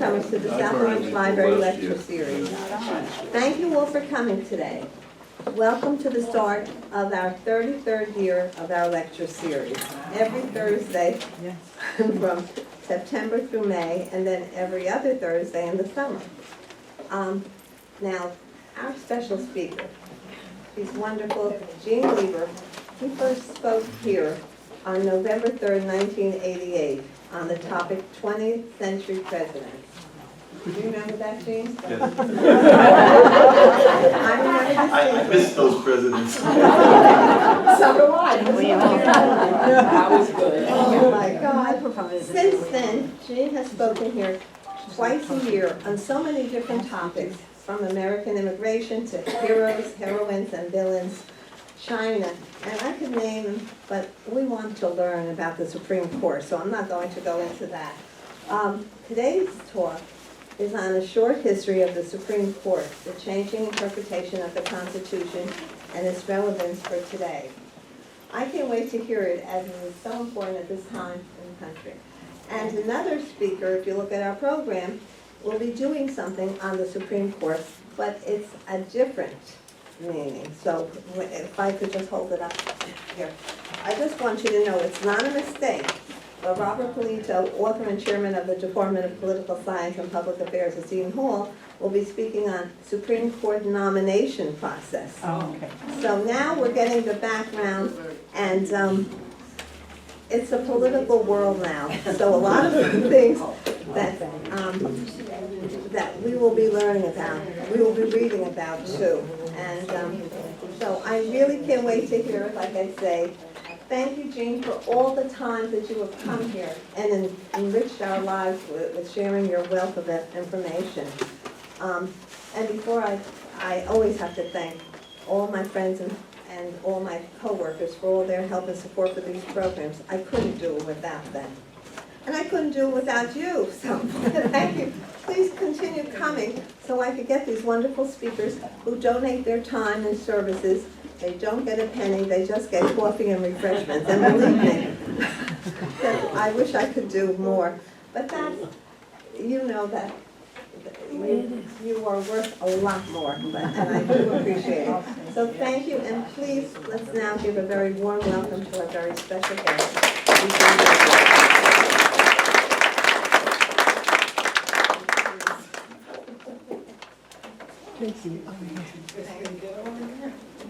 newcomers to the South Orange Library Lecture Series. Thank you all for coming today. Welcome to the start of our 33rd year of our lecture series. Every Thursday from September through May, and then every other Thursday in the summer. Now, our special speaker, he's wonderful, Eugene Lieber. He first spoke here on November 3rd, 1988, on the topic 20th Century Presidents. Do you remember that, Gene? Yes. I remember this. I miss those presidents. So do I. That was good. Oh my God. Since then, Gene has spoken here twice a year on so many different topics, from American immigration to heroes, heroines, and villains, China, and I could name them, but we want to learn about the Supreme Court, so I'm not going to go into that. Today's talk is on a short history of the Supreme Court, the changing interpretation of the Constitution, and its relevance for today. I can't wait to hear it, as it is so important at this time in the country. And another speaker, if you look at our program, will be doing something on the Supreme Court, but it's a different meaning. So if I could just hold it up here. I just want you to know it's not a mistake. But Robert Polito, author and chairman of the Department of Political Science and Public Affairs at Seton Hall, will be speaking on Supreme Court nomination process. Oh, okay. So now we're getting the background, and it's a political world now. So a lot of the things that we will be learning about, we will be reading about too. And so I really can't wait to hear it, like I say. Thank you, Gene, for all the time that you have come here and enriched our lives with sharing your wealth of information. And before I always have to thank all my friends and all my co-workers for all their help and support for these programs. I couldn't do it without them. And I couldn't do it without you, so thank you. Please continue coming so I could get these wonderful speakers who donate their time and services. They don't get a penny, they just get coffee and refreshments. And believe me, I wish I could do more. But that's, you know that you are worth a lot more, and I do appreciate it. So thank you, and please, let's now give a very warm welcome to our very special guest.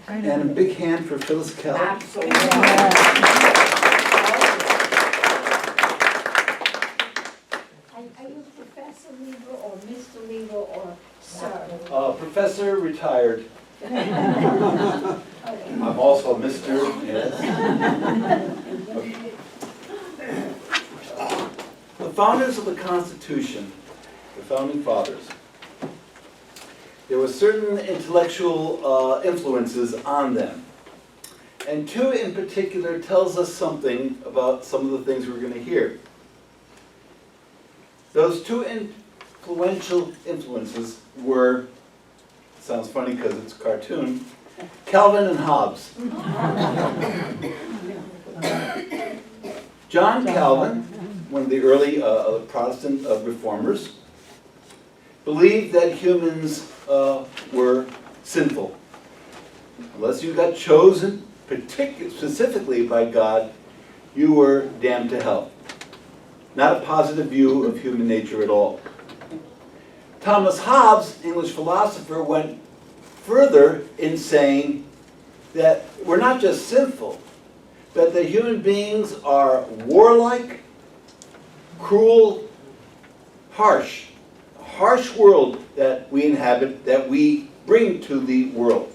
And a big hand for Phyllis Keller. Absolutely. Are you Professor Lieber or Mr. Lieber or Sir? Professor retired. I'm also Mr. Yes. The founders of the Constitution, the founding fathers, there were certain intellectual influences on them. And two in particular tells us something about some of the things we're going to hear. Those two influential influences were, sounds funny because it's a cartoon, Calvin and Hobbes. John Calvin, one of the early Protestant reformers, believed that humans were sinful. Unless you got chosen specifically by God, you were damned to hell. Not a positive view of human nature at all. Thomas Hobbes, English philosopher, went further in saying that we're not just sinful, but that human beings are warlike, cruel, harsh. A harsh world that we inhabit, that we bring to the world.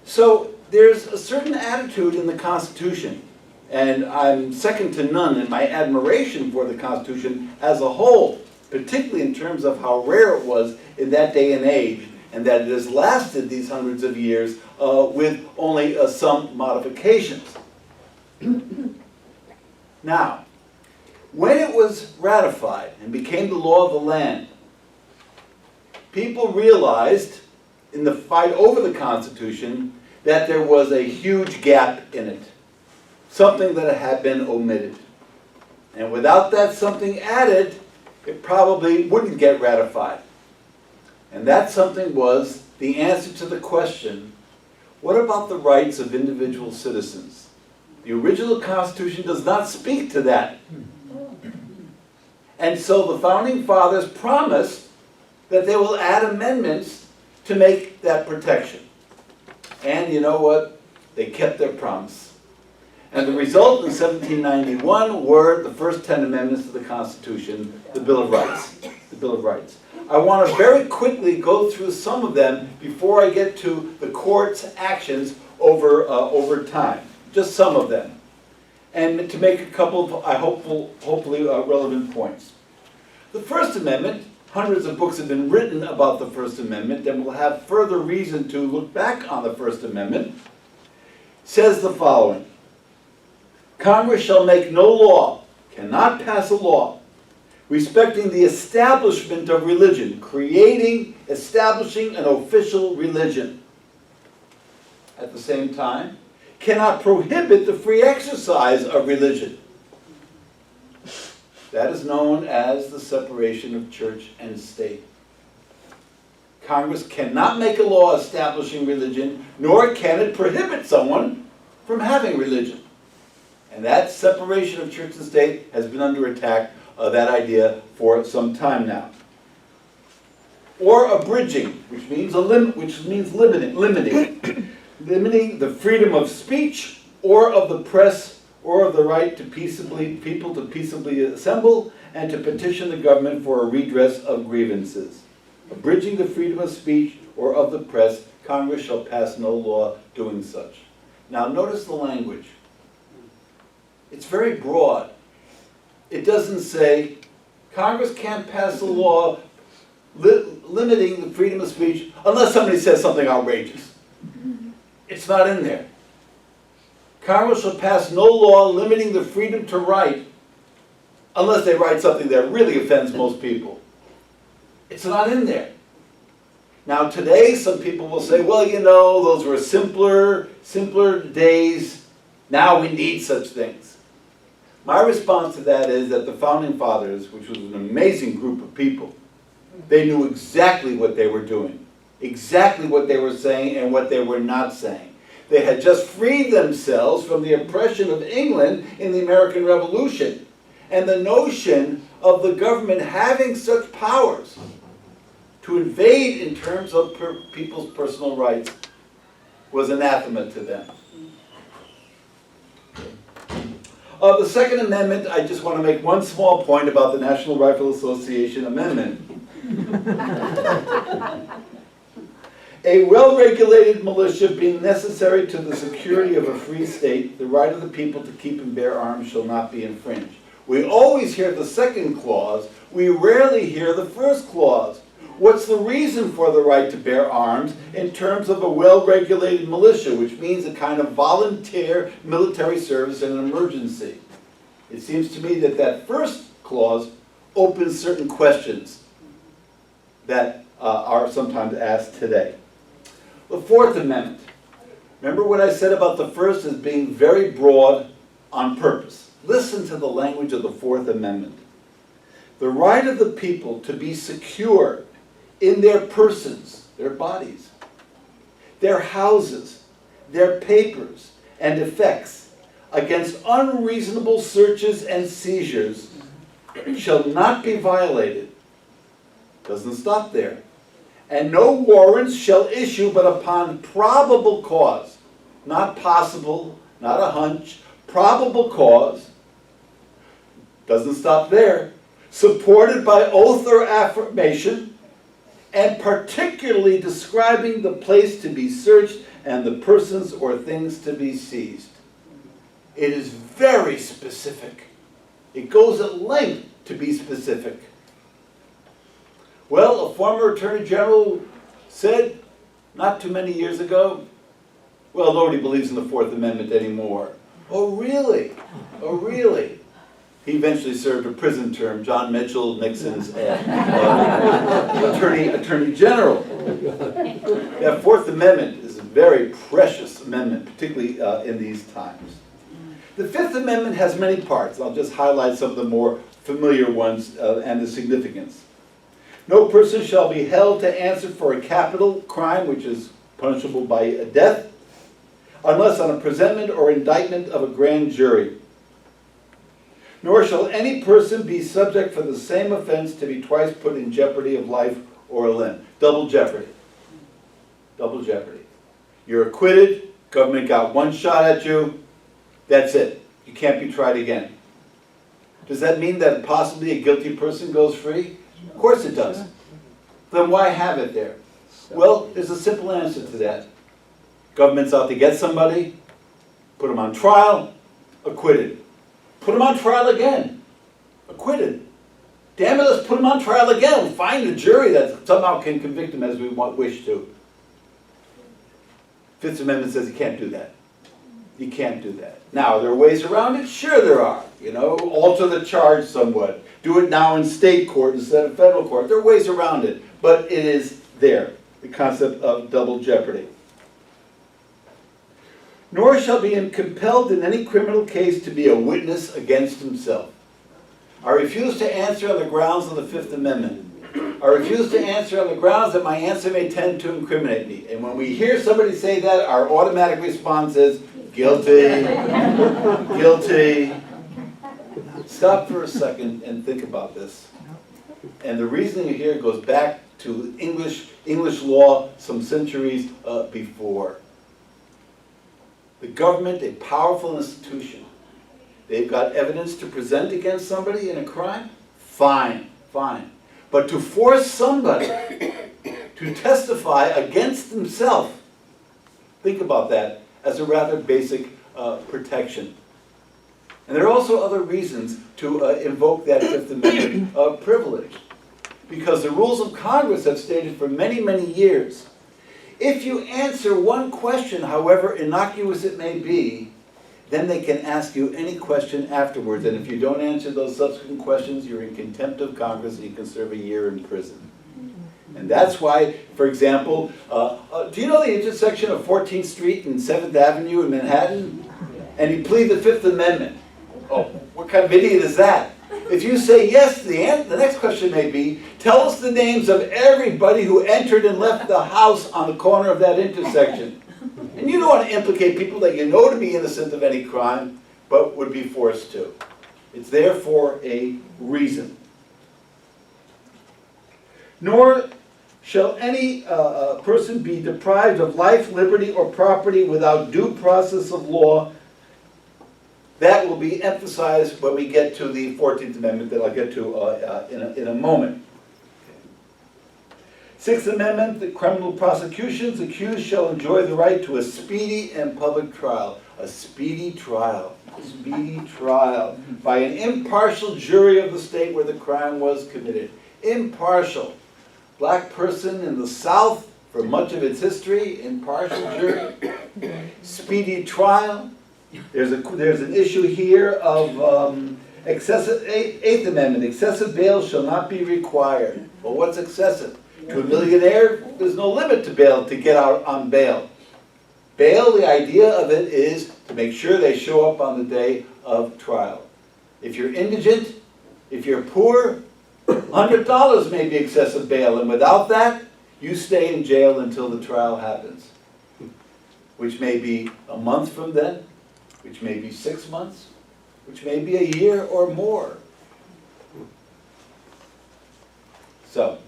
So there's a certain attitude in the Constitution, and I'm second to none in my admiration for the Constitution as a whole, particularly in terms of how rare it was in that day and age, and that it has lasted these hundreds of years with only some modifications. Now, when it was ratified and became the law of the land, people realized in the fight over the Constitution that there was a huge gap in it, something that had been omitted. And without that something added, it probably wouldn't get ratified. And that something was the answer to the question, what about the rights of individual citizens? The original Constitution does not speak to that. And so the Founding Fathers promised that they will add amendments to make that protection. And you know what? They kept their promise. And the result in 1791 were the first 10 amendments to the Constitution, the Bill of Rights. The Bill of Rights. I want to very quickly go through some of them before I get to the court's actions over time. Just some of them. And to make a couple of, hopefully relevant points. The First Amendment, hundreds of books have been written about the First Amendment, and we'll have further reason to look back on the First Amendment, says the following. Congress shall make no law, cannot pass a law, respecting the establishment of religion, establishing an official religion. At the same time, cannot prohibit the free exercise of religion. That is known as the separation of church and state. Congress cannot make a law establishing religion, nor can it prohibit someone from having religion. And that separation of church and state has been under attack, that idea, for some time now. Or abridging, which means limiting the freedom of speech or of the press or of the right to people to peaceably assemble and to petition the government for a redress of grievances. Abridging the freedom of speech or of the press, Congress shall pass no law doing such. Now notice the language. It's very broad. It doesn't say, Congress can't pass a law limiting the freedom of speech unless somebody says something outrageous. It's not in there. Congress shall pass no law limiting the freedom to write unless they write something that really offends most people. It's not in there. Now today some people will say, well, you know, those were simpler days. Now we need such things. My response to that is that the Founding Fathers, which was an amazing group of people, they knew exactly what they were doing, exactly what they were saying and what they were not saying. They had just freed themselves from the oppression of England in the American Revolution. And the notion of the government having such powers to invade in terms of people's personal rights was anathema to them. The Second Amendment, I just want to make one small point about the National Rifle Association Amendment. A well-regulated militia being necessary to the security of a free state, the right of the people to keep and bear arms shall not be infringed. We always hear the second clause. We rarely hear the first clause. What's the reason for the right to bear arms in terms of a well-regulated militia, which means a kind of volunteer military service in an emergency? It seems to me that that first clause opens certain questions that are sometimes asked today. The Fourth Amendment. Remember what I said about the first as being very broad on purpose. Listen to the language of the Fourth Amendment. The right of the people to be secure in their persons, their bodies, their houses, their papers, and effects against unreasonable searches and seizures shall not be violated. Doesn't stop there. And no warrants shall issue but upon probable cause. Not possible, not a hunch, probable cause. Doesn't stop there. Supported by oath or affirmation, and particularly describing the place to be searched and the persons or things to be seized. It is very specific. It goes at length to be specific. Well, a former Attorney General said, not too many years ago, well, nobody believes in the Fourth Amendment anymore. Oh, really? Oh, really? He eventually served a prison term, John Mitchell Nixon's Attorney General. That Fourth Amendment is a very precious amendment, particularly in these times. The Fifth Amendment has many parts. I'll just highlight some of the more familiar ones and the significance. No person shall be held to answer for a capital crime, which is punishable by death, unless on a presentment or indictment of a grand jury. Nor shall any person be subject for the same offense to be twice put in jeopardy of life or a limb. Double jeopardy. Double jeopardy. You're acquitted, government got one shot at you, that's it. You can't be tried again. Does that mean that possibly a guilty person goes free? Of course it does. Then why have it there? Well, there's a simple answer to that. Government's out to get somebody, put them on trial, acquitted. Put them on trial again, acquitted. Damn it, let's put them on trial again. We'll find a jury that somehow can convict them as we wish to. Fifth Amendment says you can't do that. You can't do that. Now, are there ways around it? Sure there are. You know, alter the charge somewhat. Do it now in state court instead of federal court. There are ways around it, but it is there, the concept of double jeopardy. Nor shall be compelled in any criminal case to be a witness against himself. I refuse to answer on the grounds of the Fifth Amendment. I refuse to answer on the grounds that my answer may tend to incriminate me. And when we hear somebody say that, our automatic response is, guilty, guilty. Stop for a second and think about this. And the reasoning here goes back to English law some centuries before. The government, a powerful institution, they've got evidence to present against somebody in a crime? Fine, fine. But to force somebody to testify against himself, think about that as a rather basic protection. And there are also other reasons to invoke that Fifth Amendment privilege. Because the rules of Congress have stated for many, many years, if you answer one question, however innocuous it may be, then they can ask you any question afterwards. And if you don't answer those subsequent questions, you're in contempt of Congress and you can serve a year in prison. And that's why, for example, do you know the intersection of 14th Street and 7th Avenue in Manhattan? And you plead the Fifth Amendment. Oh, what kind of idiot is that? If you say yes, the next question may be, tell us the names of everybody who entered and left the house on the corner of that intersection. And you don't want to implicate people that you know to be innocent of any crime, but would be forced to. It's there for a reason. Nor shall any person be deprived of life, liberty, or property without due process of law. That will be emphasized when we get to the 14th Amendment that I'll get to in a moment. Sixth Amendment, the criminal prosecutions, accused shall enjoy the right to a speedy and public trial. A speedy trial. A speedy trial. By an impartial jury of the state where the crime was committed. Impartial. Black person in the South, for much of its history, impartial jury. Speedy trial. There's an issue here of excessive, Eighth Amendment, excessive bail shall not be required. Well, what's excessive? To a millionaire, there's no limit to bail, to get out on bail. Bail, the idea of it is to make sure they show up on the day of trial. If you're indigent, if you're poor, $100 may be excessive bail, and without that, you stay in jail until the trial happens, which may be a month from then, which may be 6 months, which may be a year or more. So,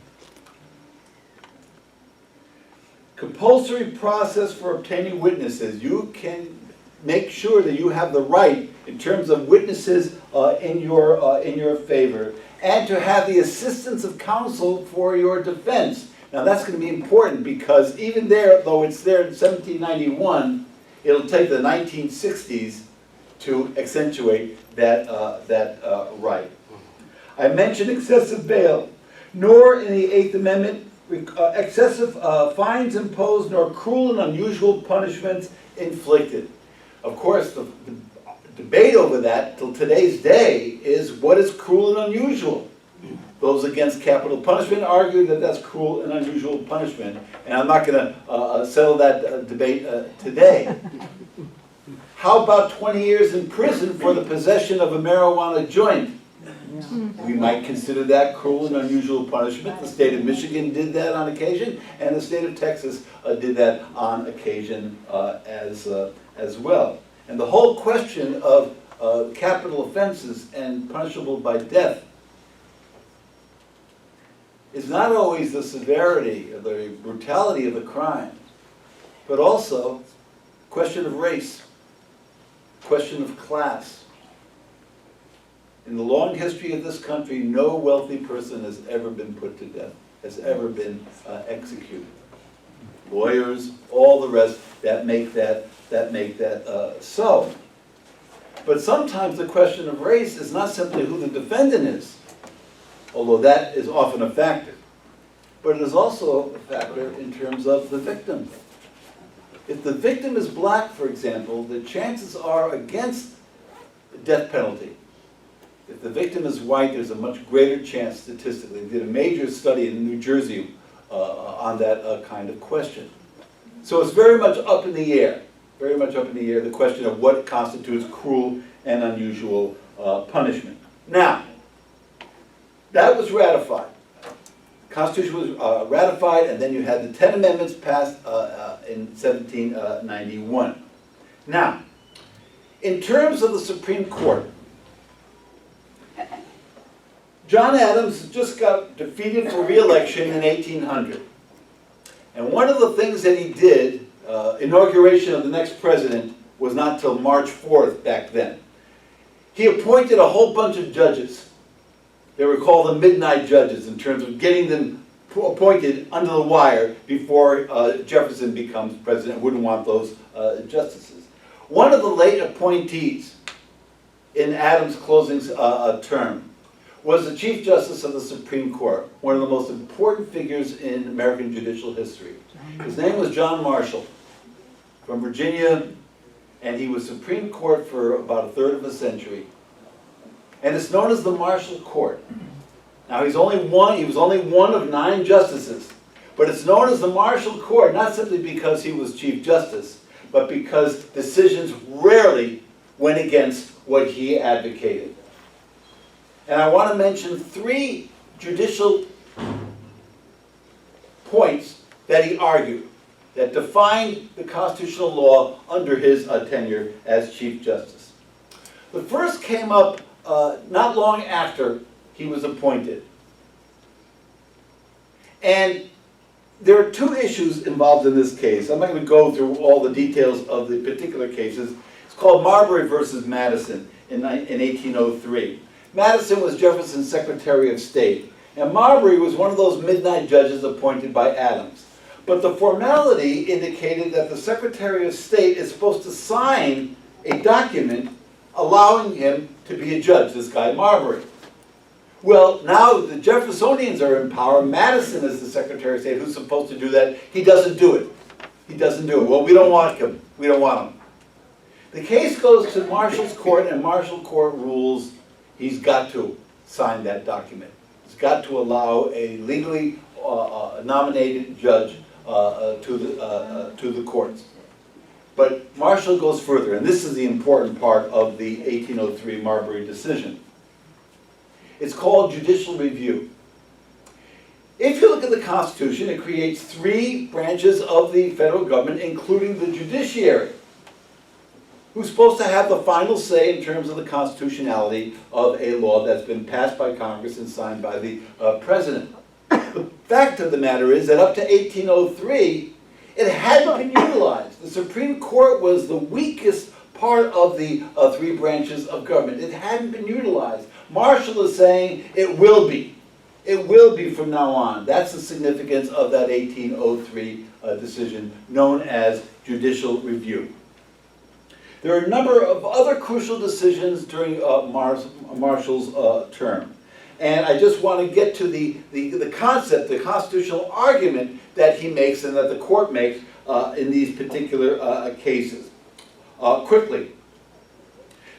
compulsory process for obtaining witnesses. You can make sure that you have the right in terms of witnesses in your favor, and to have the assistance of counsel for your defense. Now that's going to be important because even there, though it's there in 1791, it'll take the 1960s to accentuate that right. I mentioned excessive bail, nor in the Eighth Amendment excessive fines imposed, nor cruel and unusual punishments inflicted. Of course, the debate over that till today's day is what is cruel and unusual. Those against capital punishment argue that that's cruel and unusual punishment, and I'm not going to settle that debate today. How about 20 years in prison for the possession of a marijuana joint? We might consider that cruel and unusual punishment. The state of Michigan did that on occasion, and the state of Texas did that on occasion as well. And the whole question of capital offenses and punishable by death is not always the severity or the brutality of the crime, but also question of race, question of class. In the long history of this country, no wealthy person has ever been put to death, has ever been executed. Lawyers, all the rest that make that so. But sometimes the question of race is not simply who the defendant is, although that is often a factor, but it is also a factor in terms of the victim. If the victim is black, for example, the chances are against the death penalty. If the victim is white, there's a much greater chance statistically. They did a major study in New Jersey on that kind of question. So it's very much up in the air, very much up in the air, the question of what constitutes cruel and unusual punishment. Now, that was ratified. The Constitution was ratified, and then you had the 10 Amendments passed in 1791. Now, in terms of the Supreme Court, John Adams just got defeated for re-election in 1800. And one of the things that he did, inauguration of the next president, was not till March 4th back then. He appointed a whole bunch of judges. They were called the midnight judges in terms of getting them appointed under the wire before Jefferson becomes president. Wouldn't want those justices. One of the late appointees in Adams' closing term was the Chief Justice of the Supreme Court, one of the most important figures in American judicial history. His name was John Marshall from Virginia, and he was Supreme Court for about a third of a century. And it's known as the Marshall Court. Now he was only one of 9 justices, but it's known as the Marshall Court, not simply because he was Chief Justice, but because decisions rarely went against what he advocated. And I want to mention 3 judicial points that he argued that defined the constitutional law under his tenure as Chief Justice. The first came up not long after he was appointed. And there are 2 issues involved in this case. I'm not going to go through all the details of the particular cases. It's called Marbury versus Madison in 1803. Madison was Jefferson's Secretary of State, and Marbury was one of those midnight judges appointed by Adams. But the formality indicated that the Secretary of State is supposed to sign a document allowing him to be a judge, this guy Marbury. Well, now the Jeffersonians are in power. Madison is the Secretary of State who's supposed to do that. He doesn't do it. He doesn't do it. Well, we don't want him. We don't want him. The case goes to Marshall's Court, and Marshall Court rules he's got to sign that document. He's got to allow a legally nominated judge to the courts. But Marshall goes further, and this is the important part of the 1803 Marbury decision. It's called judicial review. If you look at the Constitution, it creates 3 branches of the federal government, including the judiciary, who's supposed to have the final say in terms of the constitutionality of a law that's been passed by Congress and signed by the President. The fact of the matter is that up to 1803, it hadn't been utilized. The Supreme Court was the weakest part of the 3 branches of government. It hadn't been utilized. Marshall is saying it will be. It will be from now on. That's the significance of that 1803 decision known as judicial review. There are a number of other crucial decisions during Marshall's term. And I just want to get to the concept, the constitutional argument that he makes and that the court makes in these particular cases. Quickly,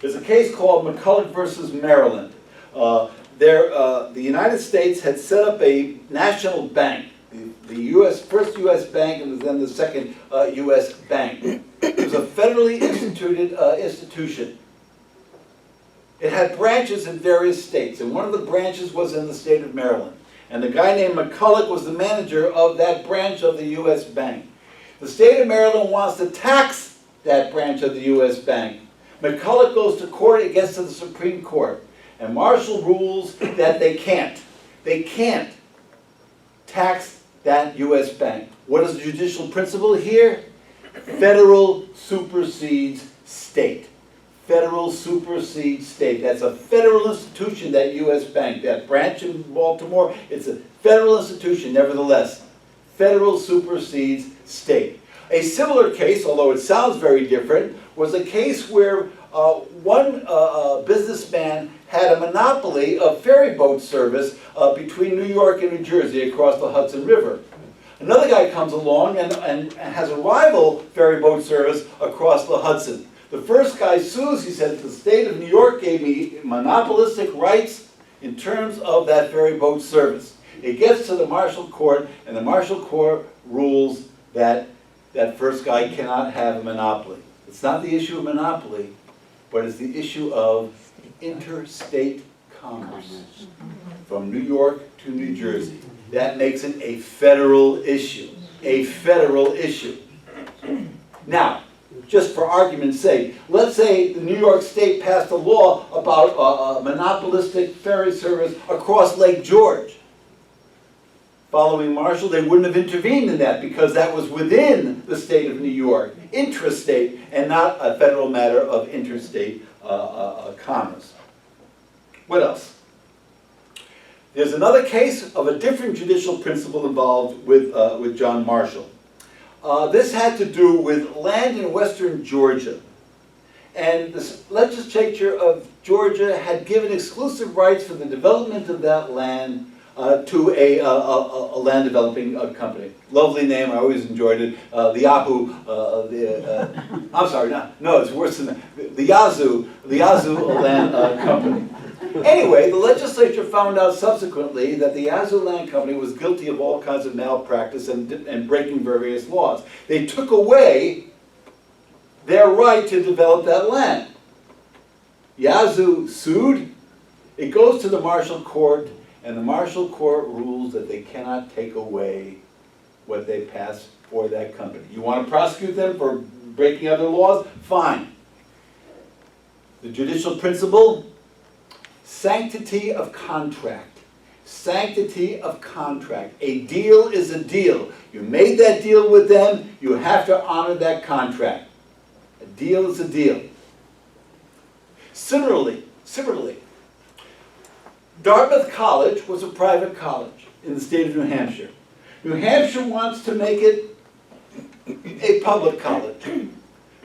there's a case called Mcculloch versus Maryland. The United States had set up a national bank, the first U.S. bank and then the second U.S. bank. It was a federally instituted institution. It had branches in various states, and one of the branches was in the state of Maryland. And the guy named Mcculloch was the manager of that branch of the U.S. Bank. The state of Maryland wants to tax that branch of the U.S. Bank. Mcculloch goes to court, it gets to the Supreme Court, and Marshall rules that they can't. They can't tax that U.S. Bank. What is the judicial principle here? Federal supersedes state. Federal supersedes state. That's a federal institution, that U.S. Bank. That branch in Baltimore, it's a federal institution nevertheless. Federal supersedes state. A similar case, although it sounds very different, was a case where one businessman had a monopoly of ferry boat service between New York and New Jersey across the Hudson River. Another guy comes along and has a rival ferry boat service across the Hudson. The first guy sues, he said, the state of New York gave me monopolistic rights in terms of that ferry boat service. It gets to the Marshall Court, and the Marshall Court rules that that first guy cannot have a monopoly. It's not the issue of monopoly, but it's the issue of interstate commerce from New York to New Jersey. That makes it a federal issue. A federal issue. Now, just for argument's sake, let's say the New York State passed a law about a monopolistic ferry service across Lake George. Following Marshall, they wouldn't have intervened in that because that was within the state of New York, intrastate, and not a federal matter of interstate commerce. What else? There's another case of a different judicial principle involved with John Marshall. This had to do with land in western Georgia. And the legislature of Georgia had given exclusive rights for the development of that land to a land developing company. Lovely name, I always enjoyed it. The Yahoo, I'm sorry, no, it's worse than that. The Yazoo Land Company. Anyway, the legislature found out subsequently that the Yazoo Land Company was guilty of all kinds of malpractice and breaking various laws. They took away their right to develop that land. Yazoo sued. It goes to the Marshall Court, and the Marshall Court rules that they cannot take away what they passed for that company. You want to prosecute them for breaking other laws? Fine. The judicial principle? Sanctity of contract. Sanctity of contract. A deal is a deal. You made that deal with them, you have to honor that contract. A deal is a deal. Similarly, Dartmouth College was a private college in the state of New Hampshire. New Hampshire wants to make it a public college.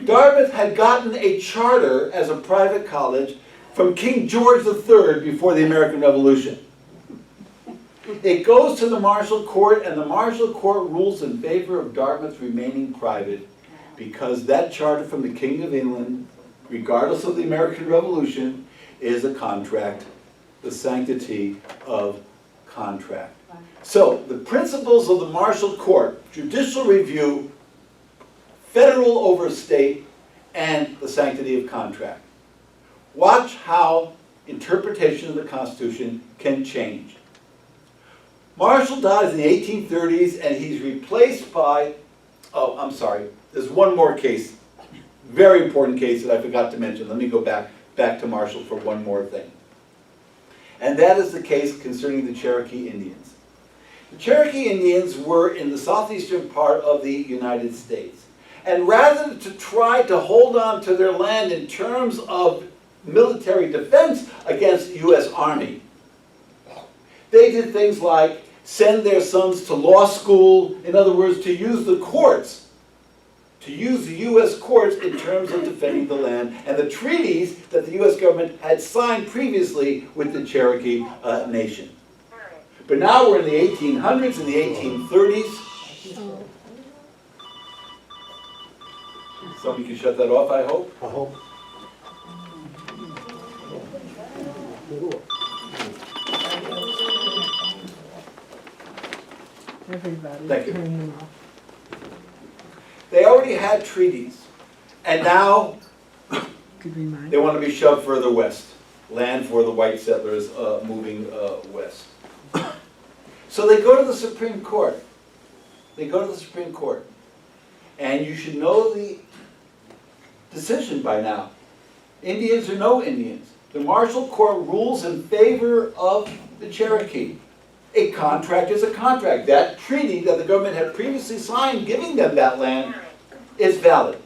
Dartmouth had gotten a charter as a private college from King George III before the American Revolution. It goes to the Marshall Court, and the Marshall Court rules in favor of Dartmouth remaining private because that charter from the King of England, regardless of the American Revolution, is a contract, the sanctity of contract. So, the principles of the Marshall Court, judicial review, federal over state, and the sanctity of contract. Watch how interpretation of the Constitution can change. Marshall dies in the 1830s, and he's replaced by, there's one more case, very important case that I forgot to mention. Let me go back to Marshall for one more thing. And that is the case concerning the Cherokee Indians. The Cherokee Indians were in the southeastern part of the United States. And rather than to try to hold on to their land in terms of military defense against the U.S. Army, they did things like send their sons to law school, in other words, to use the courts, to use the U.S. courts in terms of defending the land, and the treaties that the U.S. government had signed previously with the Cherokee Nation. But now we're in the 1800s and the 1830s. Somebody can shut that off, I hope. I hope. Thank you. They already had treaties, and now they want to be shoved further west. land for the white settlers moving west. So they go to the Supreme Court. They go to the Supreme Court. And you should know the decision by now. Indians or no Indians. The Marshall Court rules in favor of the Cherokee. A contract is a contract. That treaty that the government had previously signed giving them that land is valid.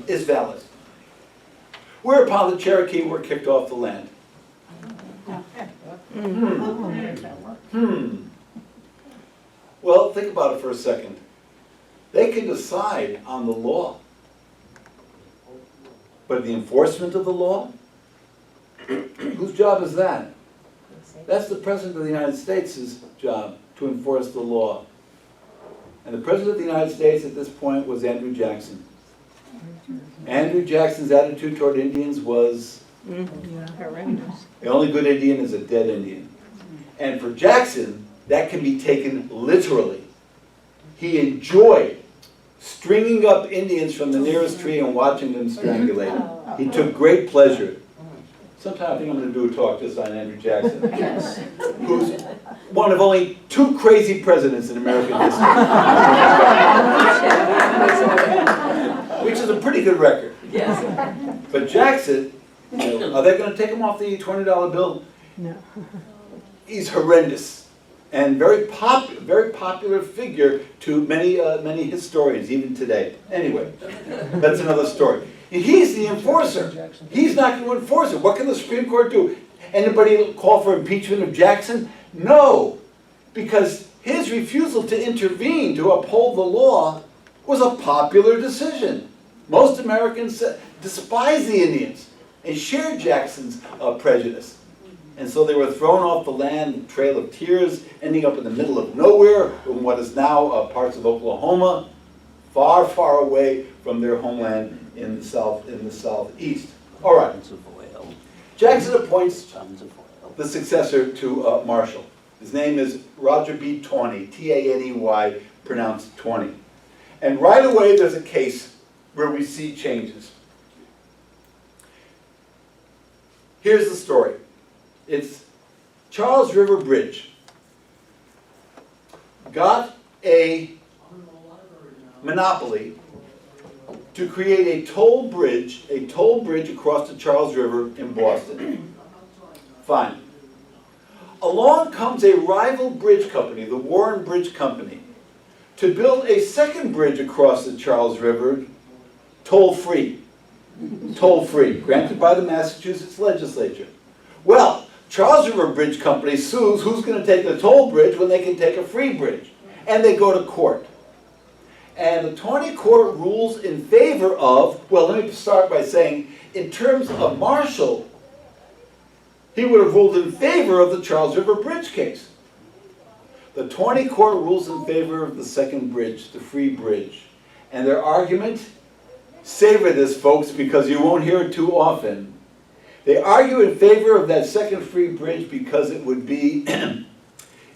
Is valid. Whereupon the Cherokee were kicked off the land. Well, think about it for a second. They can decide on the law. But the enforcement of the law? Whose job is that? That's the President of the United States' job, to enforce the law. And the President of the United States at this point was Andrew Jackson. Andrew Jackson's attitude toward Indians was, horrendous. the only good Indian is a dead Indian. And for Jackson, that can be taken literally. He enjoyed stringing up Indians from the nearest tree and watching them strangulate. He took great pleasure. Sometime I think I'm going to do a talk just on Andrew Jackson, who's one of only 2 crazy presidents in American history. Which is a pretty good record. Yes. But Jackson, are they going to take him off the $20 bill? No. He's horrendous and very popular figure to many historians, even today. Anyway, that's another story. He's the enforcer. He's not going to enforce it. What can the Supreme Court do? Anybody call for impeachment of Jackson? No, because his refusal to intervene, to uphold the law, was a popular decision. Most Americans despised the Indians and shared Jackson's prejudice. And so they were thrown off the land, Trail of Tears, ending up in the middle of nowhere in what is now parts of Oklahoma, far, far away from their homeland in the southeast. All right. Jackson appoints the successor to Marshall. His name is Roger B. Taney, T-A-N-E-Y, pronounced Taney. And right away there's a case where we see changes. Here's the story. It's Charles River Bridge got a monopoly to create a toll bridge across the Charles River in Boston. Fine. Along comes a rival bridge company, the Warren Bridge Company, to build a second bridge across the Charles River, toll-free. Toll-free, granted by the Massachusetts legislature. Well, Charles River Bridge Company sues who's going to take the toll bridge when they can take a free bridge. And they go to court. And the Taney Court rules in favor of, well, let me start by saying, in terms of Marshall, he would have ruled in favor of the Charles River Bridge case. The Taney Court rules in favor of the second bridge, the free bridge. And their argument, savor this, folks, because you won't hear it too often. They argue in favor of that second free bridge because it would be in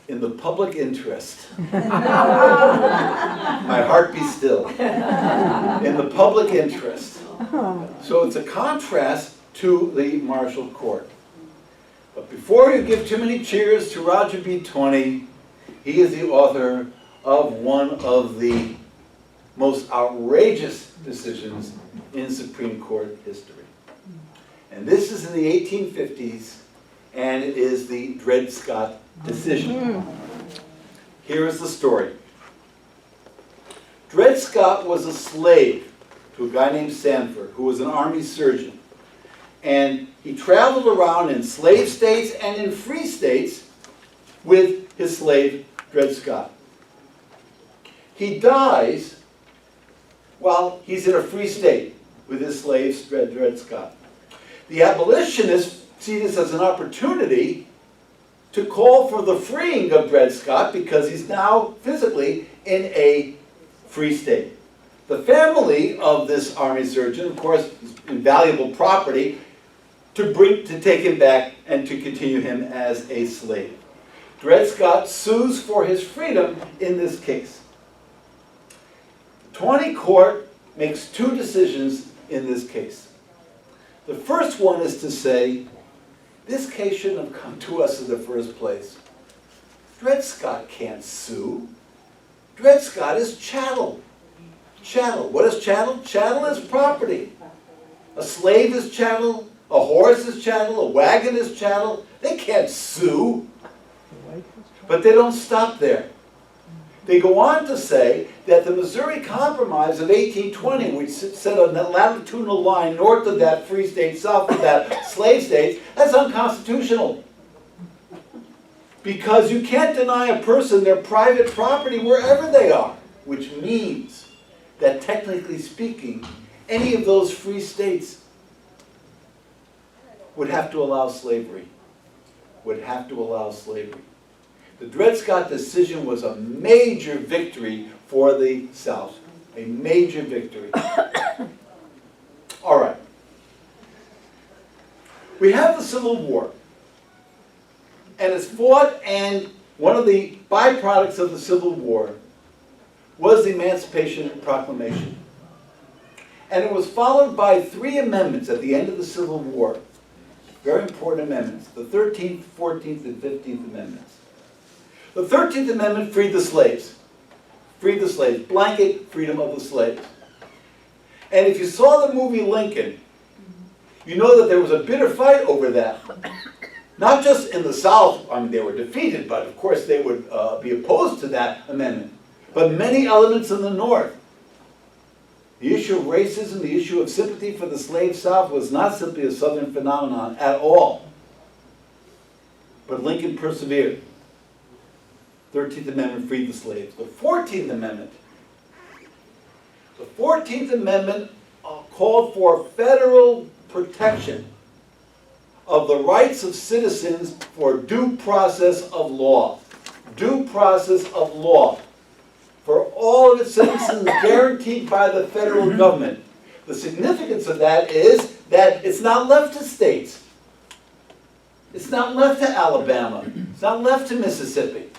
the public interest. My heart be still. In the public interest. So it's a contrast to the Marshall Court. But before you give too many cheers to Roger B. Taney, he is the author of one of the most outrageous decisions in Supreme Court history. And this is in the 1850s, and it is the Dred Scott Decision. Here is the story. Dred Scott was a slave to a guy named Sanford, who was an army surgeon. And he traveled around in slave states and in free states with his slave, Dred Scott. He dies while he's in a free state with his slave, Dred Scott. The abolitionists see this as an opportunity to call for the freeing of Dred Scott because he's now physically in a free state. The family of this army surgeon, of course, is invaluable property to take him back and to continue him as a slave. Dred Scott sues for his freedom in this case. The Taney Court makes 2 decisions in this case. The first one is to say This case shouldn't have come to us in the first place. Dred Scott can't sue. Dred Scott is chattel. Chattel. What is chattel? Chattel is property. A slave is chattel. A horse is chattel. A wagon is chattel. They can't sue. But they don't stop there. They go on to say that the Missouri Compromise of 1820, which set a latitudinal line north of that free state, south of that slave state, that's unconstitutional. Because you can't deny a person their private property wherever they are, which means that technically speaking, any of those free states would have to allow slavery. Would have to allow slavery. The Dred Scott decision was a major victory for the South. A major victory. All right. We have the Civil War. And it's fought, and one of the byproducts of the Civil War was the Emancipation Proclamation. And it was followed by 3 amendments at the end of the Civil War. Very important amendments. The 13th, 14th, and 15th Amendments. The 13th Amendment freed the slaves. Freed the slaves. Blanket freedom of the slaves. And if you saw the movie Lincoln, you know that there was a bitter fight over that. Not just in the South, I mean, they were defeated, but of course they would be opposed to that amendment. But many elements in the North. The issue of racism, the issue of sympathy for the slave South was not simply a Southern phenomenon at all. But Lincoln persevered. 13th Amendment freed the slaves. The 14th Amendment. The 14th Amendment called for federal protection of the rights of citizens for due process of law. Due process of law. For all of its citizens guaranteed by the federal government. The significance of that is that it's not left to states. It's not left to Alabama. It's not left to Mississippi.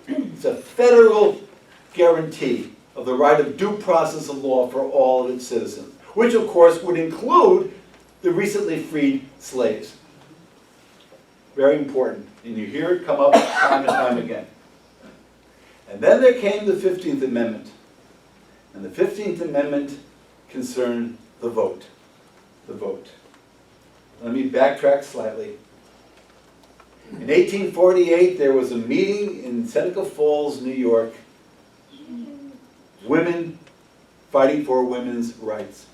It's a federal guarantee of the right of due process of law for all of its citizens, which of course would include the recently freed slaves. Very important. And you hear it come up time and time again. And then there came the 15th Amendment. And the 15th Amendment concerned the vote. The vote. Let me backtrack slightly. In 1848, there was a meeting in Seneca Falls, New York. Women fighting for women's rights.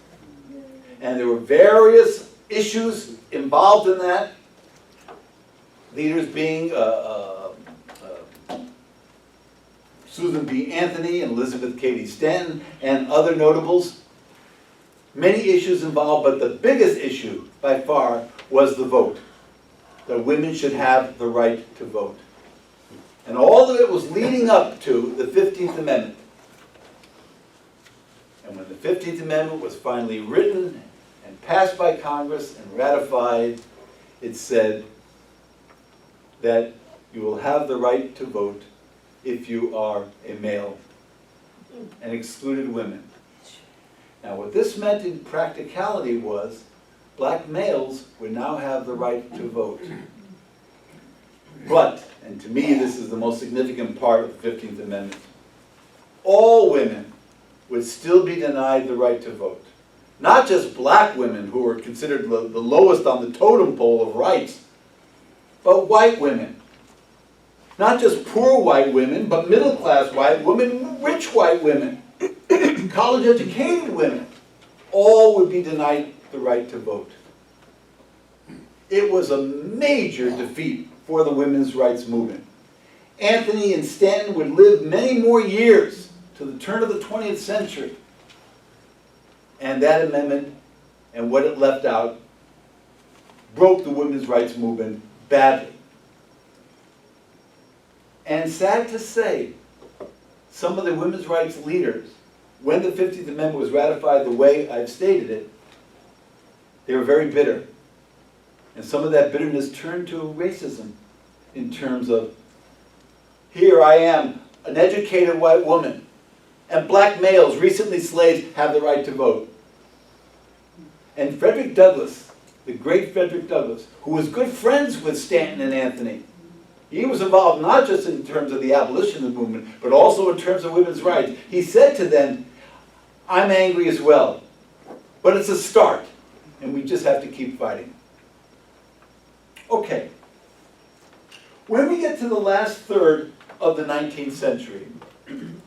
And there were various issues involved in that. Leaders being Susan B. Anthony and Elizabeth Cady Stanton and other notables. Many issues involved, but the biggest issue by far was the vote. That women should have the right to vote. And all of it was leading up to the 15th Amendment. And when the 15th Amendment was finally written and passed by Congress and ratified, it said that you will have the right to vote if you are a male, and excluded women. Now what this meant in practicality was black males would now have the right to vote. But, and to me this is the most significant part of the 15th Amendment, all women would still be denied the right to vote. Not just black women who were considered the lowest on the totem pole of rights, but white women. Not just poor white women, but middle-class white women, rich white women, college-educated women. All would be denied the right to vote. It was a major defeat for the women's rights movement. Anthony and Stanton would live many more years to the turn of the 20th century. And that amendment and what it left out broke the women's rights movement badly. And sad to say, some of the women's rights leaders, when the 15th Amendment was ratified the way I've stated it, they were very bitter. And some of that bitterness turned to racism in terms of, here I am, an educated white woman, and black males, recently slaves, have the right to vote. And Frederick Douglass the great Frederick Douglass, who was good friends with Stanton and Anthony. He was involved not just in terms of the abolitionist movement, but also in terms of women's rights. He said to them, I'm angry as well, but it's a start, and we just have to keep fighting. Okay. When we get to the last third of the 19th century,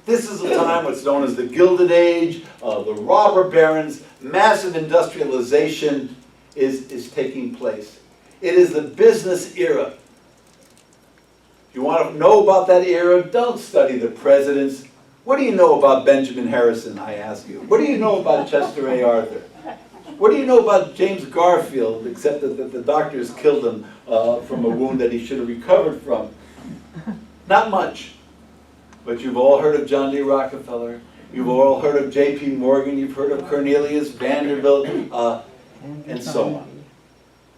this is a time what's known as the Gilded Age, the robber barons, massive industrialization is taking place. It is the business era. If you want to know about that era, don't study the presidents. What do you know about Benjamin Harrison, I ask you? What do you know about Chester A. Arthur? What do you know about James Garfield, except that the doctors killed him from a wound that he should have recovered from? Not much. But you've all heard of John D. Rockefeller. You've all heard of J.P. Morgan. You've heard of Cornelius Vanderbilt, and so on.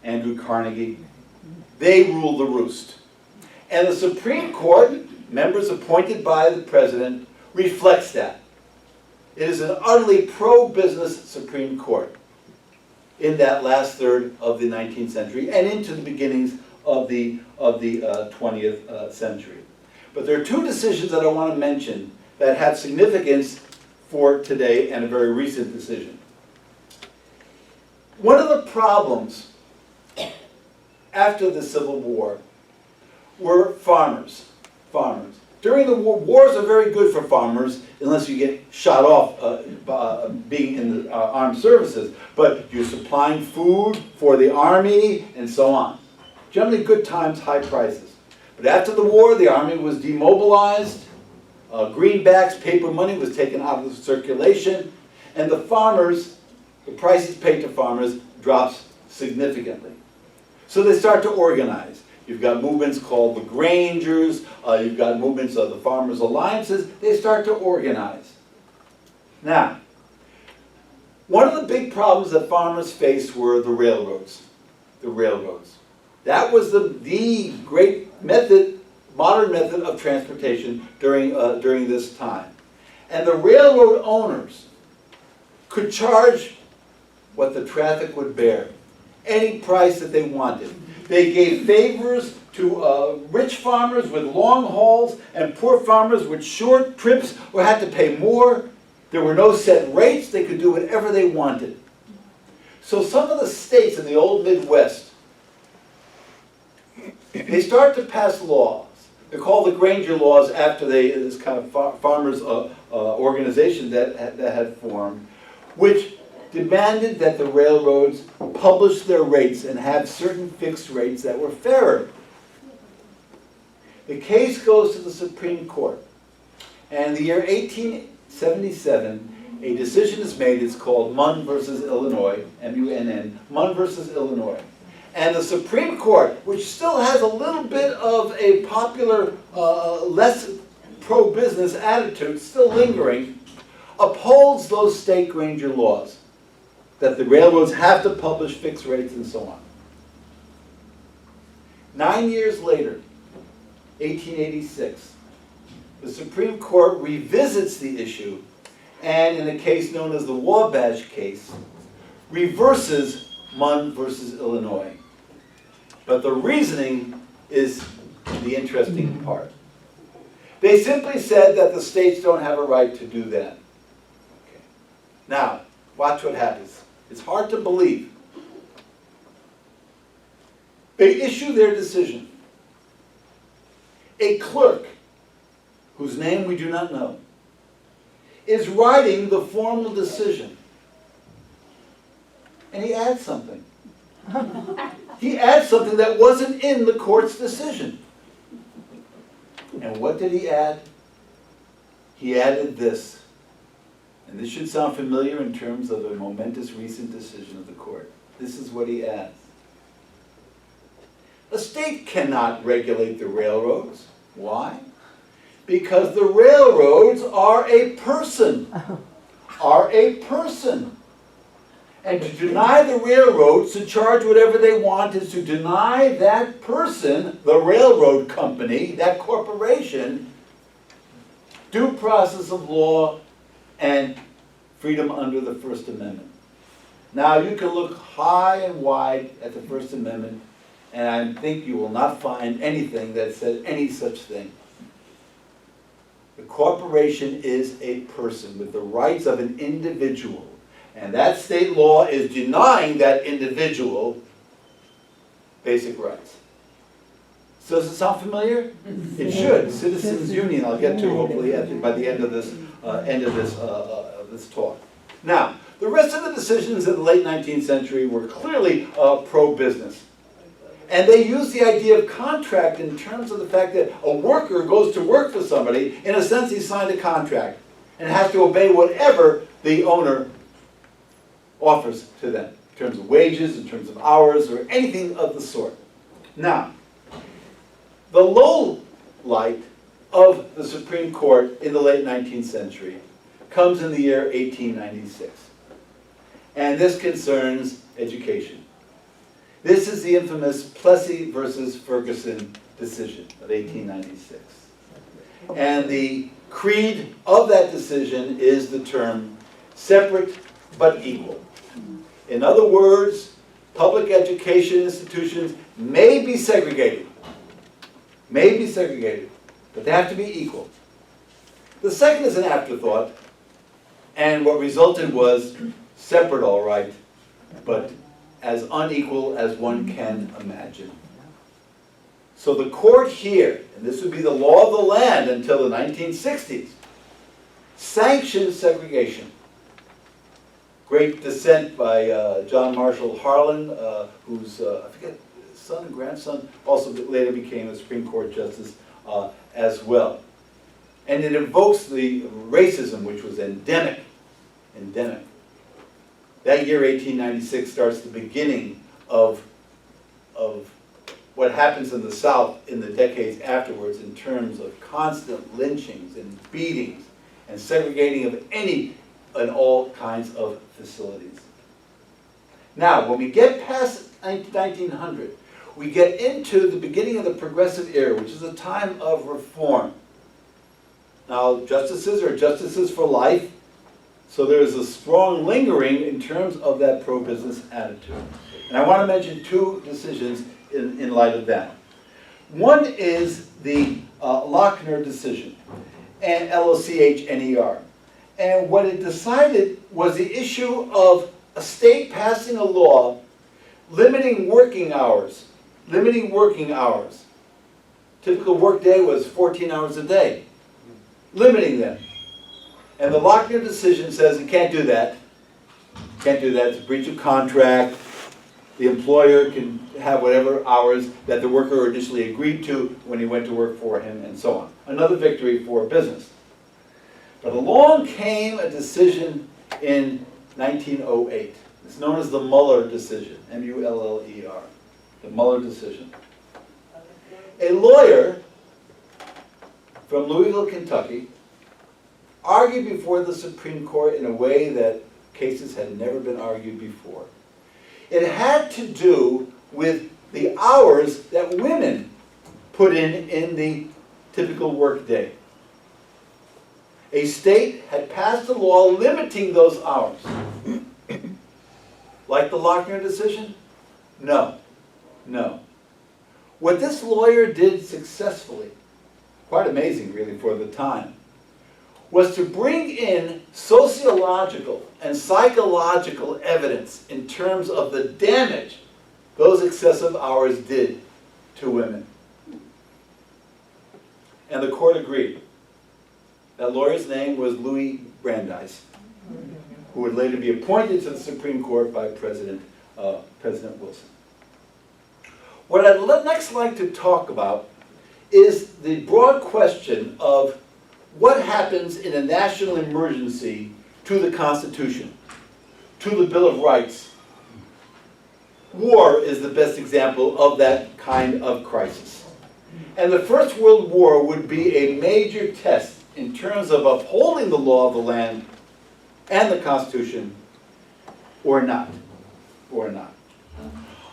Andrew Carnegie. They rule the roost. And the Supreme Court, members appointed by the president, reflects that. It is an utterly pro-business Supreme Court in that last third of the 19th century and into the beginnings of the 20th century. But there are two decisions that I want to mention that have significance for today and a very recent decision. One of the problems after the Civil War were farmers. During the war, wars are very good for farmers unless you get shot off being in the armed services. But you're supplying food for the army and so on. Generally good times, high prices. But after the war, the army was demobilized, greenbacks, paper money was taken out of circulation, and the prices paid to farmers drops significantly. So they start to organize. You've got movements called the Grangers, you've got movements of the Farmers' Alliances, they start to organize. Now, one of the big problems that farmers faced were the railroads. That was the great modern method of transportation during this time. And the railroad owners could charge what the traffic would bear, any price that they wanted. They gave favors to rich farmers with long hauls and poor farmers with short trips or had to pay more. There were no set rates. They could do whatever they wanted. So some of the states in the old Midwest, they start to pass laws. They're called the Granger Laws after this kind of farmers' organization that had formed, which demanded that the railroads publish their rates and have certain fixed rates that were fairer. The case goes to the Supreme Court. And in the year 1877, a decision is made. It's called Munn versus Illinois, M-U-N-N, Munn versus Illinois. And the Supreme Court, which still has a little bit of a popular, less pro-business attitude, still lingering, upholds those state Granger laws, that the railroads have to publish fixed rates and so on. 9 years later, 1886, the Supreme Court revisits the issue and, in a case known as the Wabash case, reverses Munn versus Illinois. But the reasoning is the interesting part. They simply said that the states don't have a right to do that. Okay. Now, watch what happens. It's hard to believe. They issue their decision. A clerk, whose name we do not know, is writing the formal decision. And he adds something. He adds something that wasn't in the court's decision. And what did he add? He added this. And this should sound familiar in terms of a momentous recent decision of the court. This is what he adds. A state cannot regulate the railroads. Why? Because the railroads are a person. Are a person. And to deny the railroads to charge whatever they want is to deny that person, the railroad company, that corporation, due process of law and freedom under the First Amendment. Now, you can look high and wide at the First Amendment, and I think you will not find anything that said any such thing. The corporation is a person with the rights of an individual, and that state law is denying that individual basic rights. So does it sound familiar? It should. Citizens Union, I'll get to hopefully by the end of this talk. Now, the rest of the decisions in the late 19th century were clearly pro-business. And they used the idea of contract in terms of the fact that a worker goes to work for somebody. In a sense, he signed a contract and has to obey whatever the owner offers to them, in terms of wages, in terms of hours, or anything of the sort. Now, the low light of the Supreme Court in the late 19th century comes in the year 1896. And this concerns education. This is the infamous Plessy versus Ferguson decision of 1896. And the creed of that decision is the term separate but equal. In other words, public education institutions may be segregated, but they have to be equal. The second is an afterthought, and what resulted was separate, all right, but as unequal as one can imagine. So the court here, and this would be the law of the land until the 1960s, sanctioned segregation. Great dissent by John Marshall Harlan, whose, I forget, son and grandson, also later became a Supreme Court justice as well. And it invokes the racism which was endemic. That year, 1896, starts the beginning of what happens in the South in the decades afterwards in terms of constant lynchings and beatings and segregating of any and all kinds of facilities. Now, when we get past 1900, we get into the beginning of the Progressive Era, which is a time of reform. Now, justices are justices for life, so there is a strong lingering in terms of that pro-business attitude. And I want to mention two decisions in light of that. One is the Lochner Decision, and Lochner. And what it decided was the issue of a state passing a law limiting working hours. Typical work day was 14 hours a day. Limiting them. And the Lochner Decision says you can't do that. It's a breach of contract. The employer can have whatever hours that the worker initially agreed to when he went to work for him, and so on. Another victory for business. But along came a decision in 1908. It's known as the Muller Decision, M-U-L-L-E-R, the Muller Decision. A lawyer from Louisville, Kentucky, argued before the Supreme Court in a way that cases had never been argued before. It had to do with the hours that women put in the typical work day. A state had passed a law limiting those hours. Like the Lochner Decision? No. What this lawyer did successfully, quite amazing really for the time, was to bring in sociological and psychological evidence in terms of the damage those excessive hours did to women. And the court agreed. That lawyer's name was Louis Brandeis, who would later be appointed to the Supreme Court by President Wilson. What I'd next like to talk about is the broad question of what happens in a national emergency to the Constitution, to the Bill of Rights. War is the best example of that kind of crisis. And the First World War would be a major test in terms of upholding the law of the land and the Constitution, or not.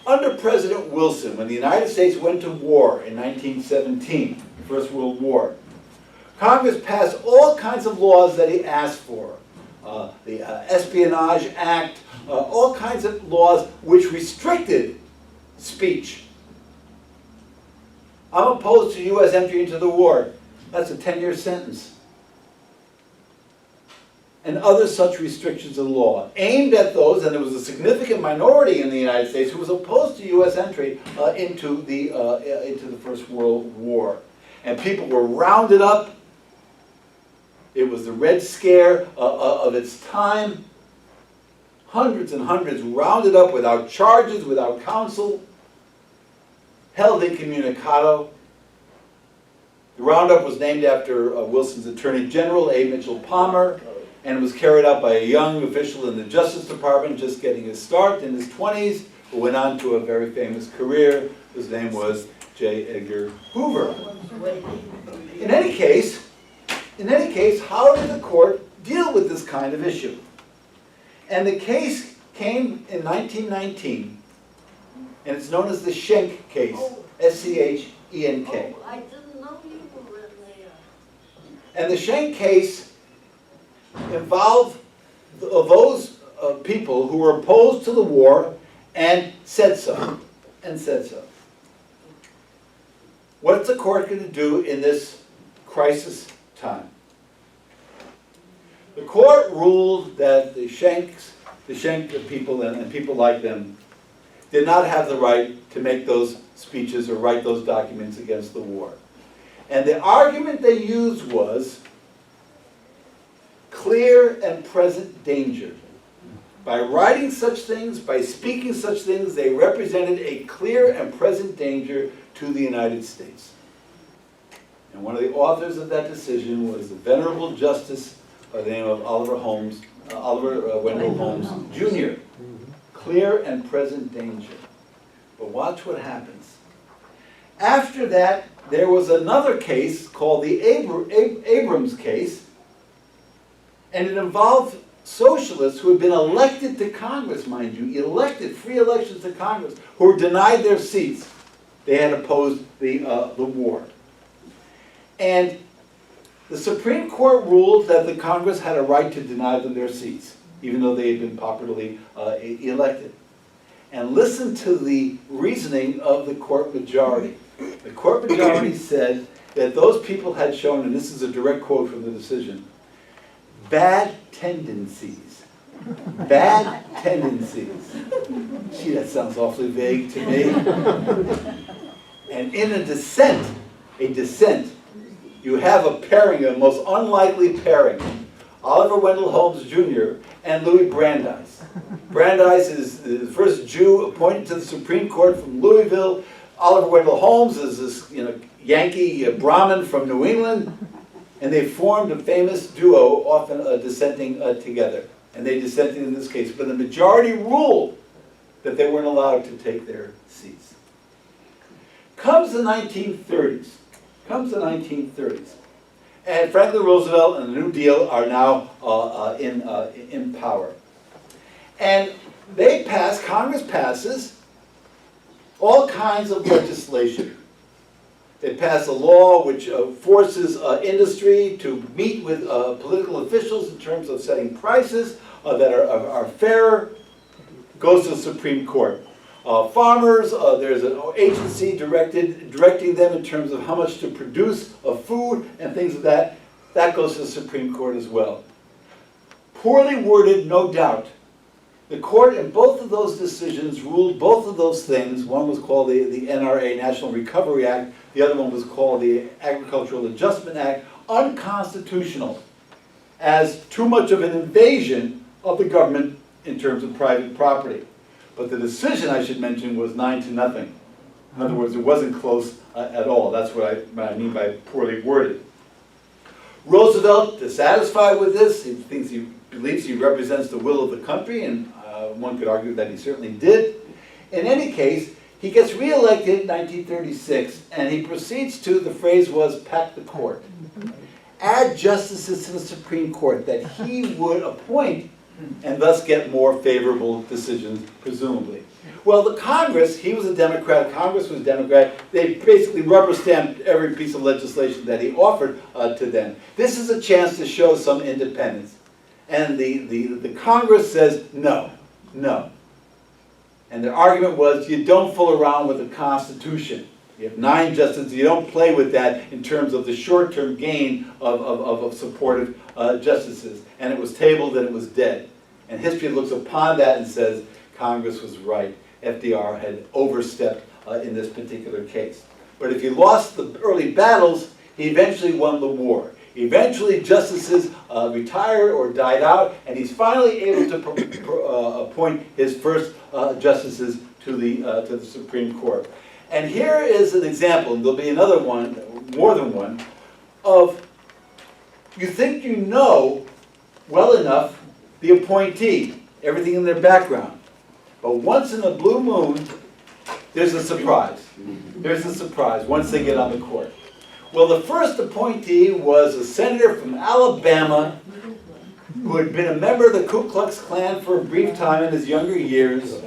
Under President Wilson, when the United States went to war in 1917, the First World War, Congress passed all kinds of laws that he asked for. The Espionage Act, all kinds of laws which restricted speech. I'm opposed to U.S. entry into the war. That's a 10-year sentence. And other such restrictions of law aimed at those, and there was a significant minority in the United States who was opposed to U.S. entry into the First World War. And people were rounded up. It was the Red Scare of its time. Hundreds and hundreds rounded up without charges, without counsel, held incommunicado. The roundup was named after Wilson's Attorney General, A. Mitchell Palmer, and it was carried out by a young official in the Justice Department just getting his start in his 20s, who went on to a very famous career. His name was J. Edgar Hoover. In any case, how did the court deal with this kind of issue? And the case came in 1919, and it's known as the Schenck case, S-C-H-E-N-K. I didn't know you were in there. And the Schenck case involved those people who were opposed to the war and said so. What's the court going to do in this crisis time? The court ruled that the Schenck people and people like them did not have the right to make those speeches or write those documents against the war. And the argument they used was clear and present danger. By writing such things, by speaking such things, they represented a clear and present danger to the United States. And one of the authors of that decision was the Venerable Justice by the name of Oliver Wendell Holmes Jr. Clear and present danger. But watch what happens. After that, there was another case called the Abrams case, and it involved socialists who had been elected to Congress, mind you, elected, free elections to Congress, who were denied their seats. They had opposed the war. And the Supreme Court ruled that the Congress had a right to deny them their seats, even though they had been popularly elected. And listen to the reasoning of the court majority. The court majority said that those people had shown, and this is a direct quote from the decision, bad tendencies. Bad tendencies. Gee, that sounds awfully vague to me. And in a dissent, you have a pairing, a most unlikely pairing. Oliver Wendell Holmes Jr. and Louis Brandeis. Brandeis is the first Jew appointed to the Supreme Court from Louisville. Oliver Wendell Holmes is this Yankee Brahmin from New England. And they formed a famous duo, often dissenting together. And they dissented in this case. But the majority ruled that they weren't allowed to take their seats. Comes the 1930s. And Franklin Roosevelt and the New Deal are now in power. And Congress passes all kinds of legislation. They pass a law which forces industry to meet with political officials in terms of setting prices that are fairer. Goes to the Supreme Court. Farmers, there's an agency directing them in terms of how much to produce of food and things of that. That goes to the Supreme Court as well. Poorly worded, no doubt. The court in both of those decisions ruled both of those things. One was called the NRA, National Recovery Act. The other one was called the Agricultural Adjustment Act, unconstitutional as too much of an invasion of the government in terms of private property. But the decision, I should mention, was 9-0. In other words, it wasn't close at all. That's what I mean by poorly worded. Roosevelt, dissatisfied with this, he believes he represents the will of the country, and one could argue that he certainly did. In any case, he gets reelected in 1936, and he proceeds to, the phrase was, pack the court. Add justices to the Supreme Court that he would appoint and thus get more favorable decisions, presumably. Well, the Congress, he was a Democrat, Congress was Democrat, they basically rubber-stamped every piece of legislation that he offered to them. This is a chance to show some independence. And the Congress says, no, No. And their argument was, you don't fool around with the Constitution. You have 9 justices, you don't play with that in terms of the short-term gain of supportive justices. And it was tabled and it was dead. And history looks upon that and says, Congress was right. FDR had overstepped in this particular case. But if he lost the early battles, he eventually won the war. Eventually, justices retired or died out, and he's finally able to appoint his first justices to the Supreme Court. And here is an example, and there'll be another one, more than one, of you think you know well enough the appointee, everything in their background. But once in a blue moon, there's a surprise. There's a surprise once they get on the court. Well, the first appointee was a senator from Alabama who had been a member of the Ku Klux Klan for a brief time in his younger years.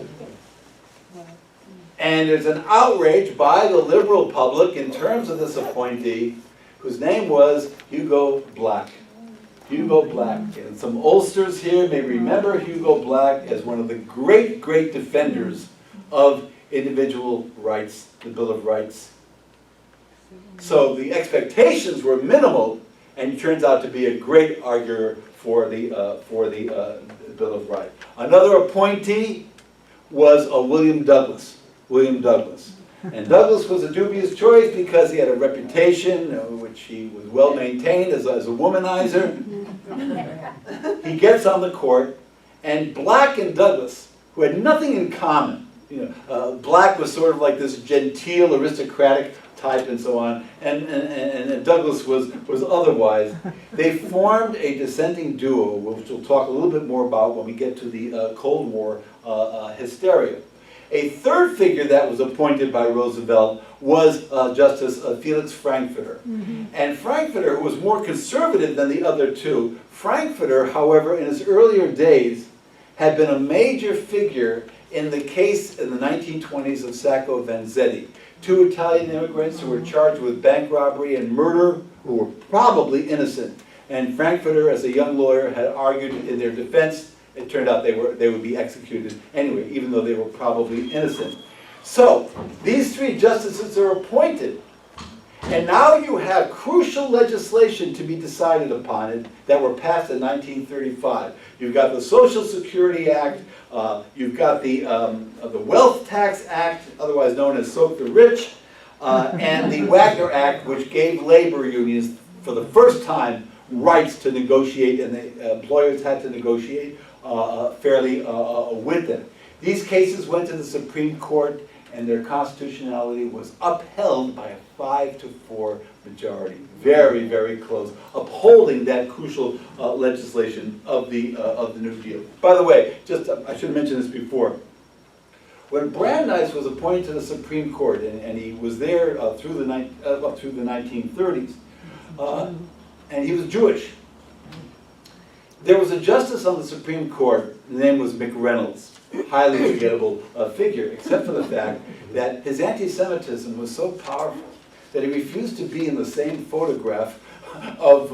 And there's an outrage by the liberal public in terms of this appointee, whose name was Hugo Black. Hugo Black. And some oldsters here may remember Hugo Black as one of the great, great defenders of individual rights, the Bill of Rights. So the expectations were minimal, and he turns out to be a great arguer for the Bill of Rights. Another appointee was William Douglass. William Douglass. And Douglass was a dubious choice because he had a reputation, which he was well maintained as a womanizer. He gets on the court, and Black and Douglass, who had nothing in common, Black was sort of like this genteel, aristocratic type and so on, and Douglass was otherwise. They formed a dissenting duo, which we'll talk a little bit more about when we get to the Cold War hysteria. A third figure that was appointed by Roosevelt was Justice Felix Frankfurter. And Frankfurter, who was more conservative than the other two, Frankfurter, however, in his earlier days, had been a major figure in the case in the 1920s of Sacco Vanzetti. 2 Italian immigrants who were charged with bank robbery and murder, who were probably innocent. And Frankfurter, as a young lawyer, had argued in their defense. It turned out they would be executed anyway, even though they were probably innocent. So, these 3 justices are appointed. And now you have crucial legislation to be decided upon it that were passed in 1935. You've got the Social Security Act, you've got the Wealth Tax Act, otherwise known as Soak the Rich, and the Wagner Act, which gave labor unions, for the first time, rights to negotiate, and the employers had to negotiate fairly with them. These cases went to the Supreme Court, and their constitutionality was upheld by a 5-4 majority. Very, very close, upholding that crucial legislation of the New Deal. By the way, I should have mentioned this before. When Brandeis was appointed to the Supreme Court, and he was there up through the 1930s, and he was Jewish. There was a justice on the Supreme Court, his name was McReynolds, highly forgettable figure, except for the fact that his anti-Semitism was so powerful that he refused to be in the same photograph of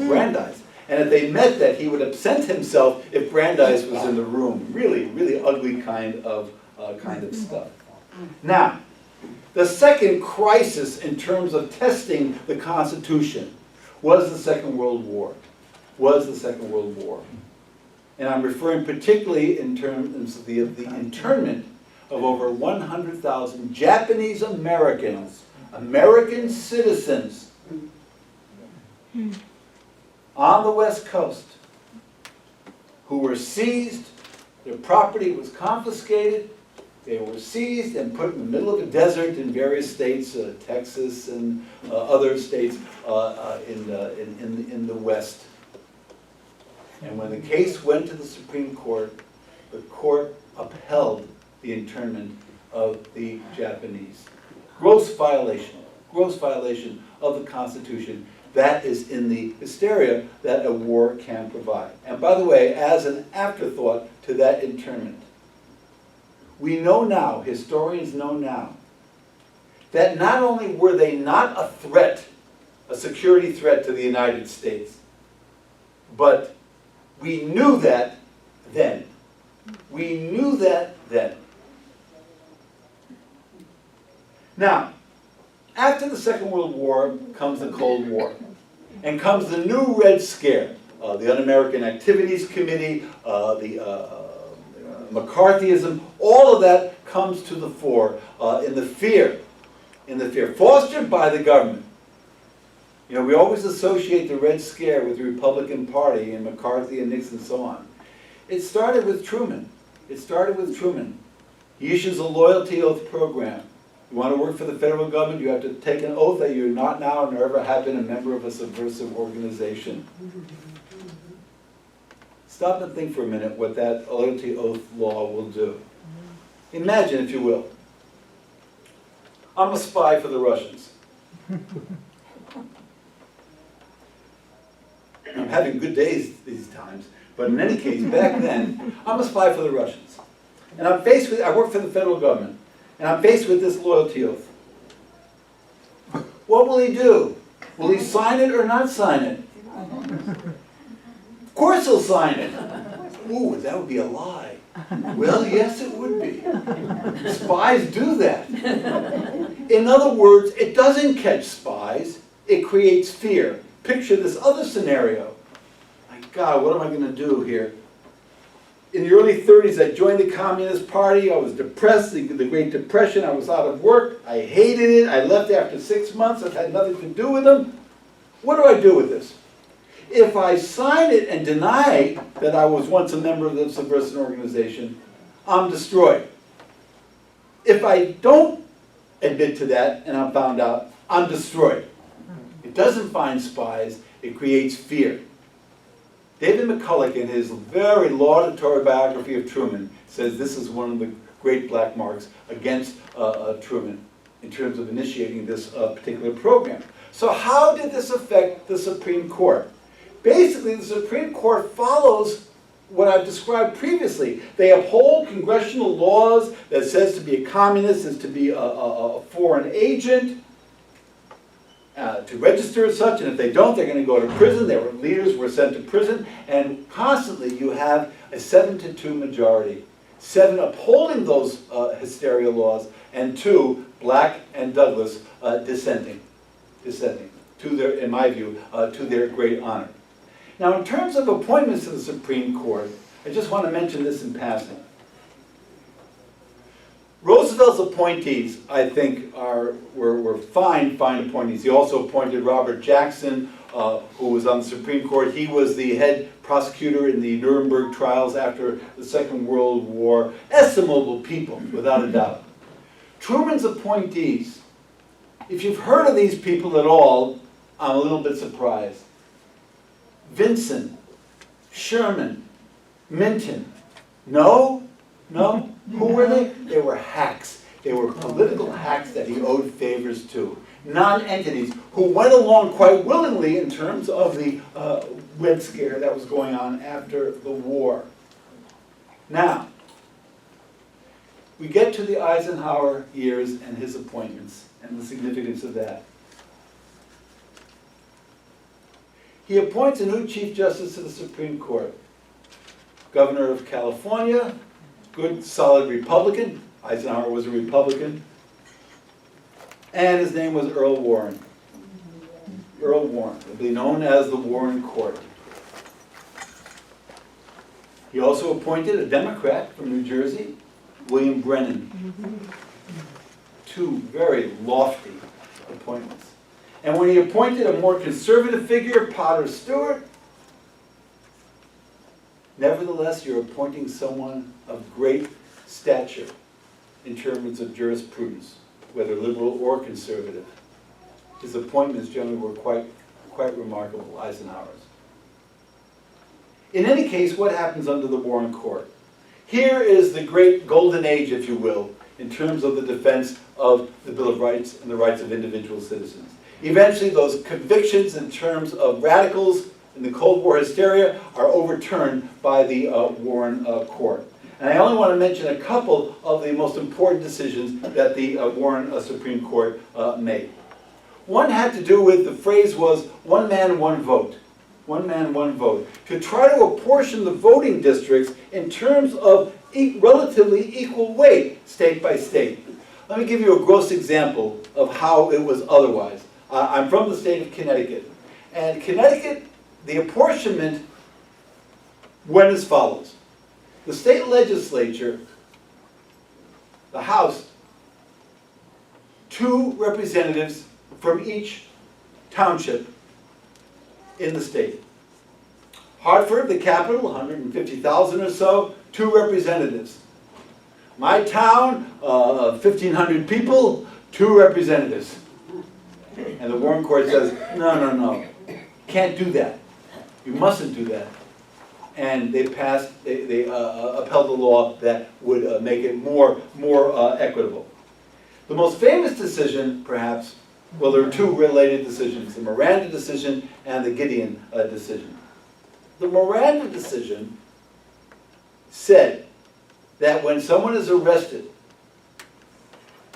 Brandeis. And if they met that, he would absent himself if Brandeis was in the room. Really, really ugly kind of stuff. Now, the second crisis in terms of testing the Constitution was the Second World War. And I'm referring particularly in terms of the internment of over 100,000 Japanese Americans, American citizens, on the West Coast, who were seized, their property was confiscated, they were seized and put in the middle of a desert in various states, Texas and other states in the West. And when the case went to the Supreme Court, the court upheld the internment of the Japanese. Gross violation of the Constitution. That is in the hysteria that a war can provide. And by the way, as an afterthought to that internment, we know now, historians know now, that not only were they not a threat, a security threat to the United States, but we knew that then. We knew that then. Now, after the Second World War comes the Cold War, and comes the new Red Scare, the Un-American Activities Committee, McCarthyism, all of that comes to the fore in the fear fostered by the government. You know, we always associate the Red Scare with the Republican Party and McCarthy and Nixon and so on. It started with Truman. He issues a loyalty oath program. You want to work for the federal government, you have to take an oath that you're not now nor ever have been a member of a subversive organization. Stop and think for a minute what that loyalty oath law will do. Imagine, if you will, I'm a spy for the Russians. I'm having good days these times, but in any case, back then, I'm a spy for the Russians. And I work for the federal government. And I'm faced with this loyalty oath. What will he do? Will he sign it or not sign it? Of course he'll sign it. Ooh, that would be a lie. Well, yes, it would be. Spies do that. In other words, it doesn't catch spies. It creates fear. Picture this other scenario. My God, what am I going to do here? In the early 30s, I joined the Communist Party. I was depressed, the Great Depression. I was out of work. I hated it. I left after 6 months. I've had nothing to do with them. What do I do with this? If I sign it and deny that I was once a member of the subversive organization, I'm destroyed. If I don't admit to that and I'm found out, I'm destroyed. It doesn't find spies. It creates fear. David Mcculloch, in his very laudatory biography of Truman, says this is one of the great black marks against Truman in terms of initiating this particular program. So how did this affect the Supreme Court? Basically, the Supreme Court follows what I've described previously. They uphold congressional laws that says to be a communist is to be a foreign agent, to register as such, and if they don't, they're going to go to prison. Their leaders were sent to prison, and constantly you have a 7-2 majority. 7 upholding those hysteria laws, and 2, Black and Douglass, dissenting to their, in my view, to their great honor. Now, in terms of appointments to the Supreme Court, I just want to mention this in passing. Roosevelt's appointees, I think, were fine appointees. He also appointed Robert Jackson, who was on the Supreme Court. He was the head prosecutor in the Nuremberg trials after the Second World War. Estimable people, without a doubt. Truman's appointees, if you've heard of these people at all, I'm a little bit surprised. Vinson, Sherman, Minton. No? Who were they? They were hacks. They were political hacks that he owed favors to. Non-entities who went along quite willingly in terms of the Red Scare that was going on after the war. Now, we get to the Eisenhower years and his appointments and the significance of that. He appoints a new Chief Justice to the Supreme Court. Governor of California, good, solid Republican. Eisenhower was a Republican. And his name was Earl Warren. Earl Warren, will be known as the Warren Court. He also appointed a Democrat from New Jersey, William Brennan. 2 very lofty appointments. And when he appointed a more conservative figure, Potter Stewart, nevertheless, you're appointing someone of great stature in terms of jurisprudence, whether liberal or conservative. His appointments generally were quite remarkable, Eisenhower's. In any case, what happens under the Warren Court? Here is the great golden age, if you will, in terms of the defense of the Bill of Rights and the rights of individual citizens. Eventually, those convictions in terms of radicals in the Cold War hysteria are overturned by the Warren Court. And I only want to mention a couple of the most important decisions that the Warren Supreme Court made. One had to do with, the phrase was, one man, one vote. one man, one vote, to try to apportion the voting districts in terms of relatively equal weight, state by state. Let me give you a gross example of how it was otherwise. I'm from the state of Connecticut, and Connecticut, the apportionment went as follows. The state legislature, the House, 2 representatives from each township in the state. Hartford, the capital, 150,000 or so, 2 representatives. My town, 1,500 people, 2 representatives. And the Warren Court says, no, can't do that. You mustn't do that. And they upheld the law that would make it more equitable. The most famous decision, perhaps, well, there are 2 related decisions, the Miranda decision and the Gideon decision. The Miranda decision said that when someone is arrested,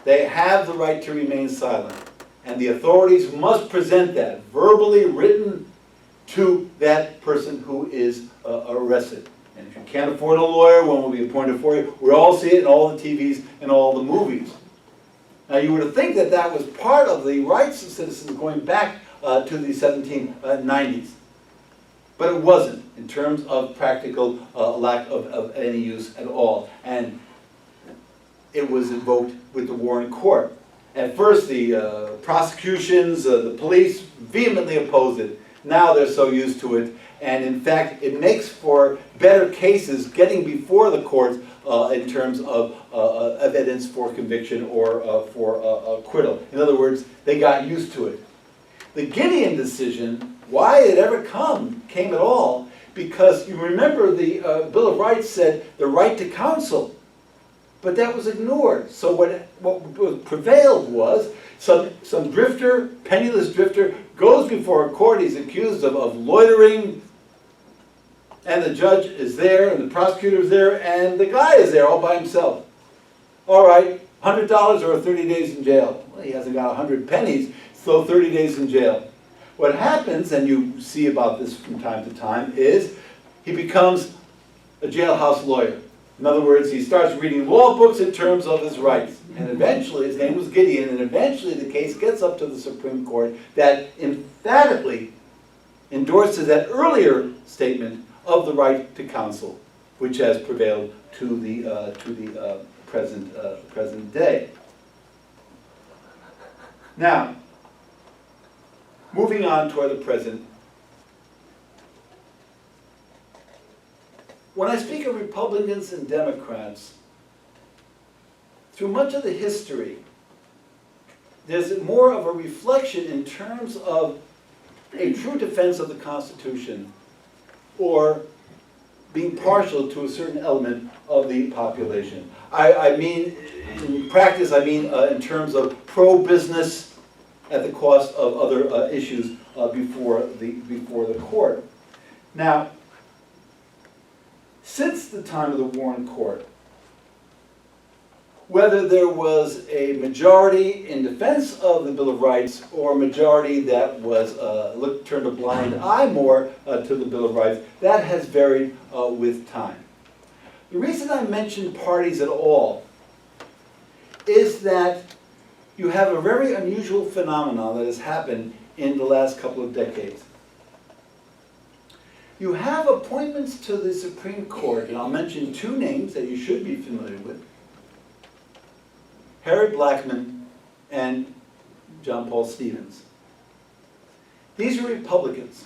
they have the right to remain silent, and the authorities must present that, verbally written, to that person who is arrested. And if you can't afford a lawyer, one will be appointed for you. We all see it in all the TVs and all the movies. Now you would think that that was part of the rights of citizens going back to the 1790s. But it wasn't, in terms of practical lack of any use at all. And it was invoked with the Warren Court. At first, the prosecutions, the police vehemently opposed it. Now they're so used to it. And in fact, it makes for better cases getting before the courts in terms of evidence for conviction or for acquittal. In other words, they got used to it. The Gideon decision, why it ever came at all, because you remember the Bill of Rights said the right to counsel, but that was ignored. So what prevailed was some drifter, penniless drifter, goes before a court, he's accused of loitering, and the judge is there, and the prosecutor is there, and the guy is there all by himself. All right, $100 or 30 days in jail. Well, he hasn't got 100 pennies, so 30 days in jail. What happens, and you see about this from time to time, is he becomes a jailhouse lawyer. In other words, he starts reading law books in terms of his rights. And eventually, his name was Gideon, and eventually the case gets up to the Supreme Court that emphatically endorses that earlier statement of the right to counsel, which has prevailed to the present day. Now, moving on toward the present. When I speak of Republicans and Democrats, through much of the history, there's more of a reflection in terms of a true defense of the Constitution or being partial to a certain element of the population. I mean, in practice, I mean in terms of pro-business at the cost of other issues before the court. Now, since the time of the Warren Court, whether there was a majority in defense of the Bill of Rights or a majority that was turned a blind eye more to the Bill of Rights, that has varied with time. The reason I mention parties at all is that you have a very unusual phenomenon that has happened in the last couple of decades. You have appointments to the Supreme Court, and I'll mention 2 names that you should be familiar with. Harry Blackmun and John Paul Stevens. These are Republicans.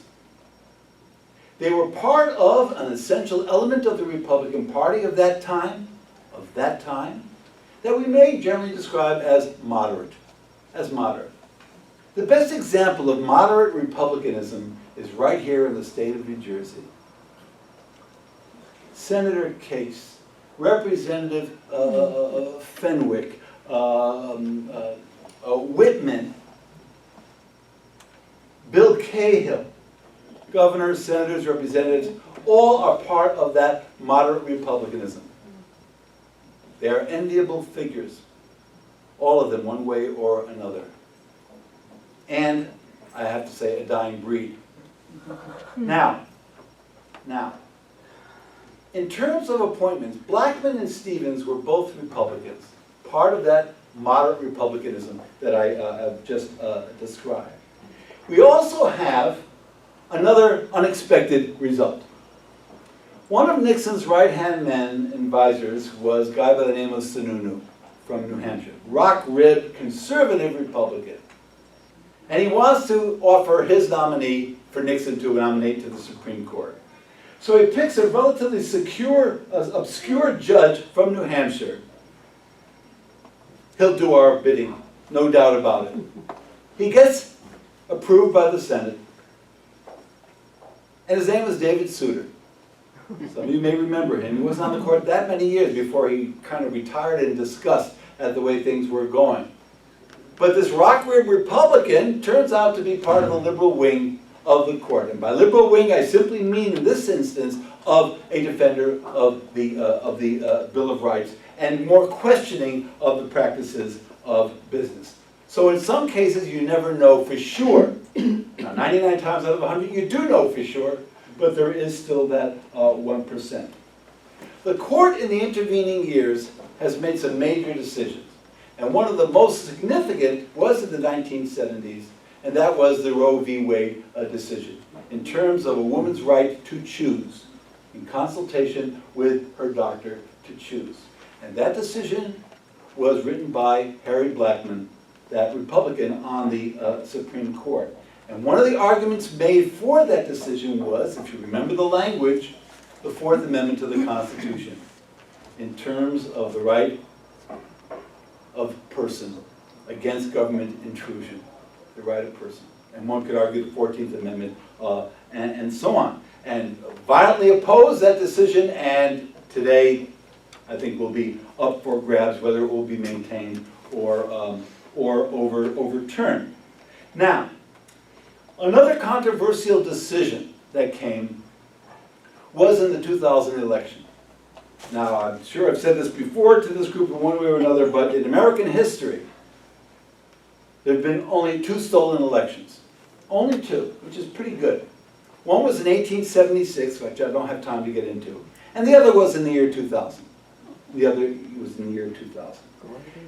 They were part of an essential element of the Republican Party of that time, that we may generally describe as moderate. The best example of moderate republicanism is right here in the state of New Jersey. Senator Case, Representative Fenwick, Whitman, Bill Cahill, governors, senators, representatives, all are part of that moderate republicanism. They are enviable figures, all of them one way or another. And, I have to say, a dying breed. Now, in terms of appointments, Blackmun and Stevens were both Republicans, part of that moderate republicanism that I have just described. We also have another unexpected result. One of Nixon's right-hand men, advisors, was a guy by the name of Sununu from New Hampshire, rock-ribbed conservative Republican. And he wants to offer his nominee for Nixon to nominate to the Supreme Court. So he picks a relatively obscure judge from New Hampshire. He'll do our bidding, no doubt about it. He gets approved by the Senate. And his name was David Souter. Some of you may remember him. He wasn't on the court that many years before he kind of retired in disgust at the way things were going. But this rock-ribbed Republican turns out to be part of the liberal wing of the court. And by liberal wing, I simply mean in this instance of a defender of the Bill of Rights and more questioning of the practices of business. So in some cases, you never know for sure. Now, 99 times out of 100, you do know for sure, but there is still that 1%. The court in the intervening years has made some major decisions. And one of the most significant was in the 1970s, and that was the Roe v. Wade decision, in terms of a woman's right to choose, in consultation with her doctor to choose. And that decision was written by Harry Blackmun, that Republican on the Supreme Court. And one of the arguments made for that decision was, if you remember the language, the Fourth Amendment to the Constitution, in terms of the right of person against government intrusion, the right of person. And one could argue the 14th Amendment and so on. And violently opposed that decision, and today I think will be up for grabs whether it will be maintained or overturned. Now, another controversial decision that came was in the 2000 election. Now, I'm sure I've said this before to this group in one way or another, but in American history, there have been only 2 stolen elections. Only 2, which is pretty good. One was in 1876, which I don't have time to get into, and the other was in the year 2000. The other was in the year 2000.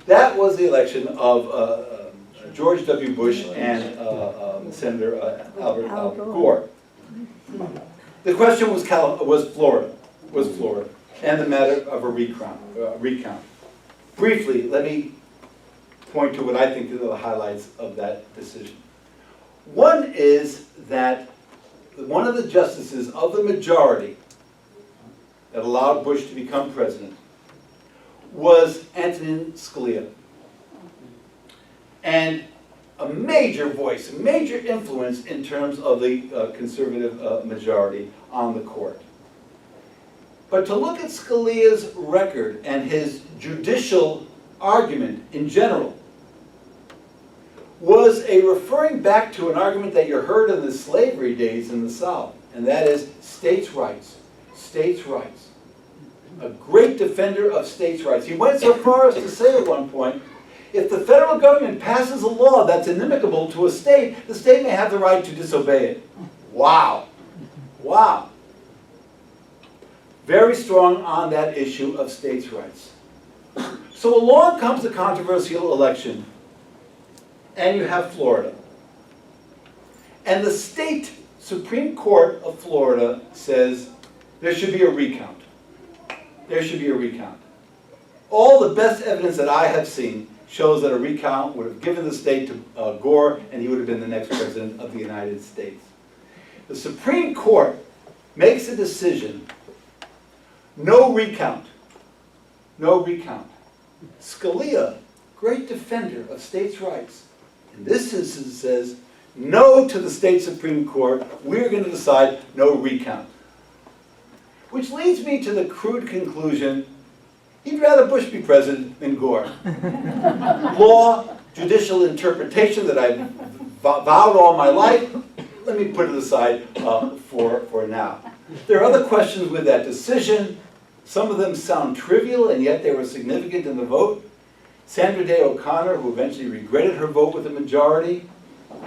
That was the election of George W. Bush and Senator Albert Gore. The question was Florida, and the matter of a recount. Briefly, let me point to what I think are the highlights of that decision. One is that one of the justices of the majority that allowed Bush to become president was Antonin Scalia. And a major voice, a major influence in terms of the conservative majority on the court. But to look at Scalia's record and his judicial argument in general was a referring back to an argument that you heard in the slavery days in the South, and that is states' rights. States' rights. A great defender of states' rights. He went so far as to say at one point, if the federal government passes a law that's inimical to a state, the state may have the right to disobey it. Wow. Wow. Very strong on that issue of states' rights. So along comes the controversial election, and you have Florida. And the state Supreme Court of Florida says there should be a recount. There should be a recount. All the best evidence that I have seen shows that a recount would have given the state to Gore, and he would have been the next president of the United States. The Supreme Court makes a decision, no recount. No recount. Scalia, great defender of states' rights, in this instance says, no to the state Supreme Court, we're going to decide no recount. Which leads me to the crude conclusion, he'd rather Bush be president than Gore. Law, judicial interpretation that I've vowed all my life, let me put it aside for now. There are other questions with that decision. Some of them sound trivial, and yet they were significant in the vote. Sandra Day O'Connor, who eventually regretted her vote with the majority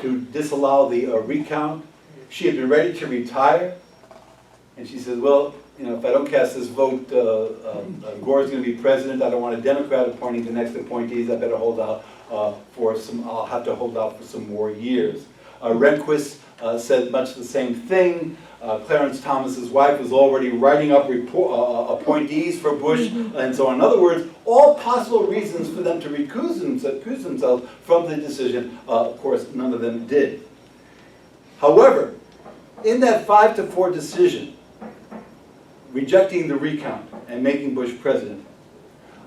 to disallow the recount, She had been ready to retire, and she said, well, you know, if I don't cast this vote, Gore's going to be president. I don't want a Democrat appointing the next appointees. I better hold out I'll have to hold out for some more years. Rehnquist said much the same thing. Clarence Thomas's wife was already writing up appointees for Bush, and so in other words, all possible reasons for them to recuse themselves from the decision. Of course, none of them did. However, in that 5-4 decision, rejecting the recount and making Bush president,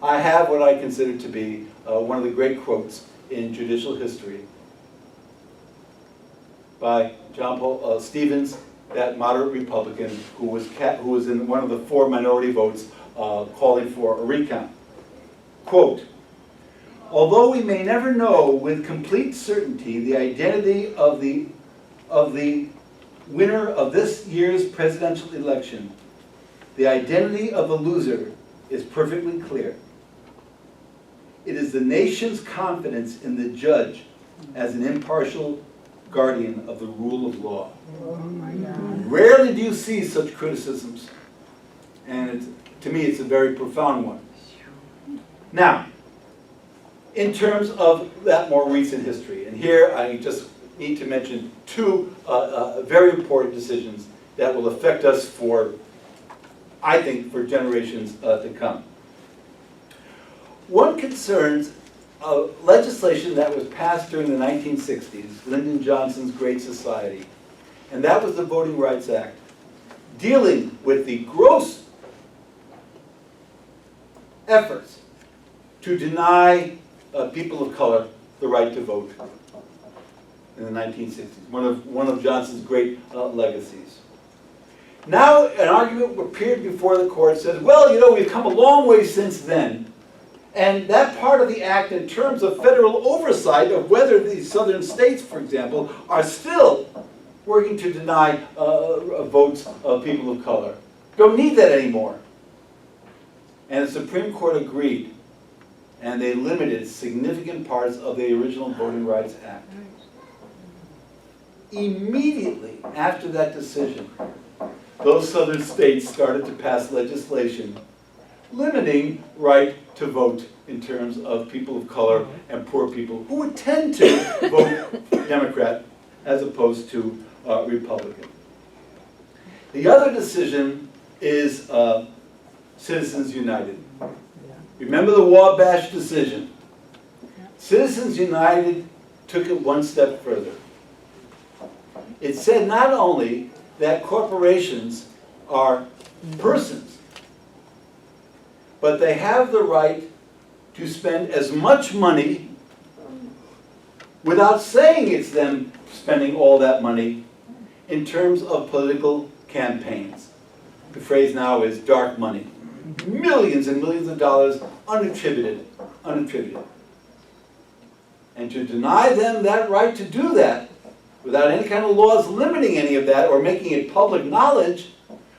I have what I consider to be one of the great quotes in judicial history by John Paul Stevens, that moderate Republican who was in one of the 4 minority votes calling for a recount. Quote, although we may never know with complete certainty the identity of the winner of this year's presidential election, the identity of the loser is perfectly clear. It is the nation's confidence in the judge as an impartial guardian of the rule of law. Oh my God. Rarely do you see such criticisms, and to me it's a very profound one. Now, in terms of that more recent history, and here I just need to mention 2 very important decisions that will affect us for, I think, for generations to come. One concerns legislation that was passed during the 1960s, Lyndon Johnson's Great Society, and that was the Voting Rights Act, dealing with the gross efforts to deny people of color the right to vote in the 1960s, one of Johnson's great legacies. Now an argument appeared before the court says, well, you know, we've come a long way since then, and that part of the act in terms of federal oversight of whether these southern states, for example, are still working to deny votes of people of color. Don't need that anymore. And the Supreme Court agreed, and they limited significant parts of the original Voting Rights Act. Immediately after that decision, those southern states started to pass legislation limiting right to vote in terms of people of color and poor people who would tend to vote Democrat as opposed to Republican. The other decision is Citizens United. Remember the Wabash decision? Citizens United took it one step further. It said not only that corporations are persons, but they have the right to spend as much money without saying it's them spending all that money in terms of political campaigns. The phrase now is dark money. Millions and millions of dollars unattributed. And to deny them that right to do that without any kind of laws limiting any of that or making it public knowledge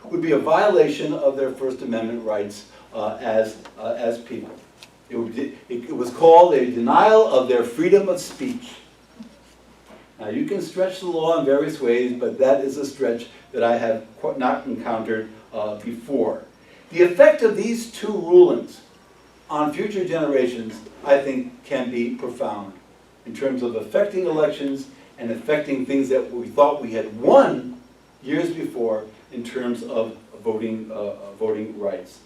would be a violation of their First Amendment rights as people. It was called a denial of their freedom of speech. Now you can stretch the law in various ways, but that is a stretch that I have not encountered before. The effect of these 2 rulings on future generations, I think, can be profound in terms of affecting elections and affecting things that we thought we had won years before in terms of voting rights.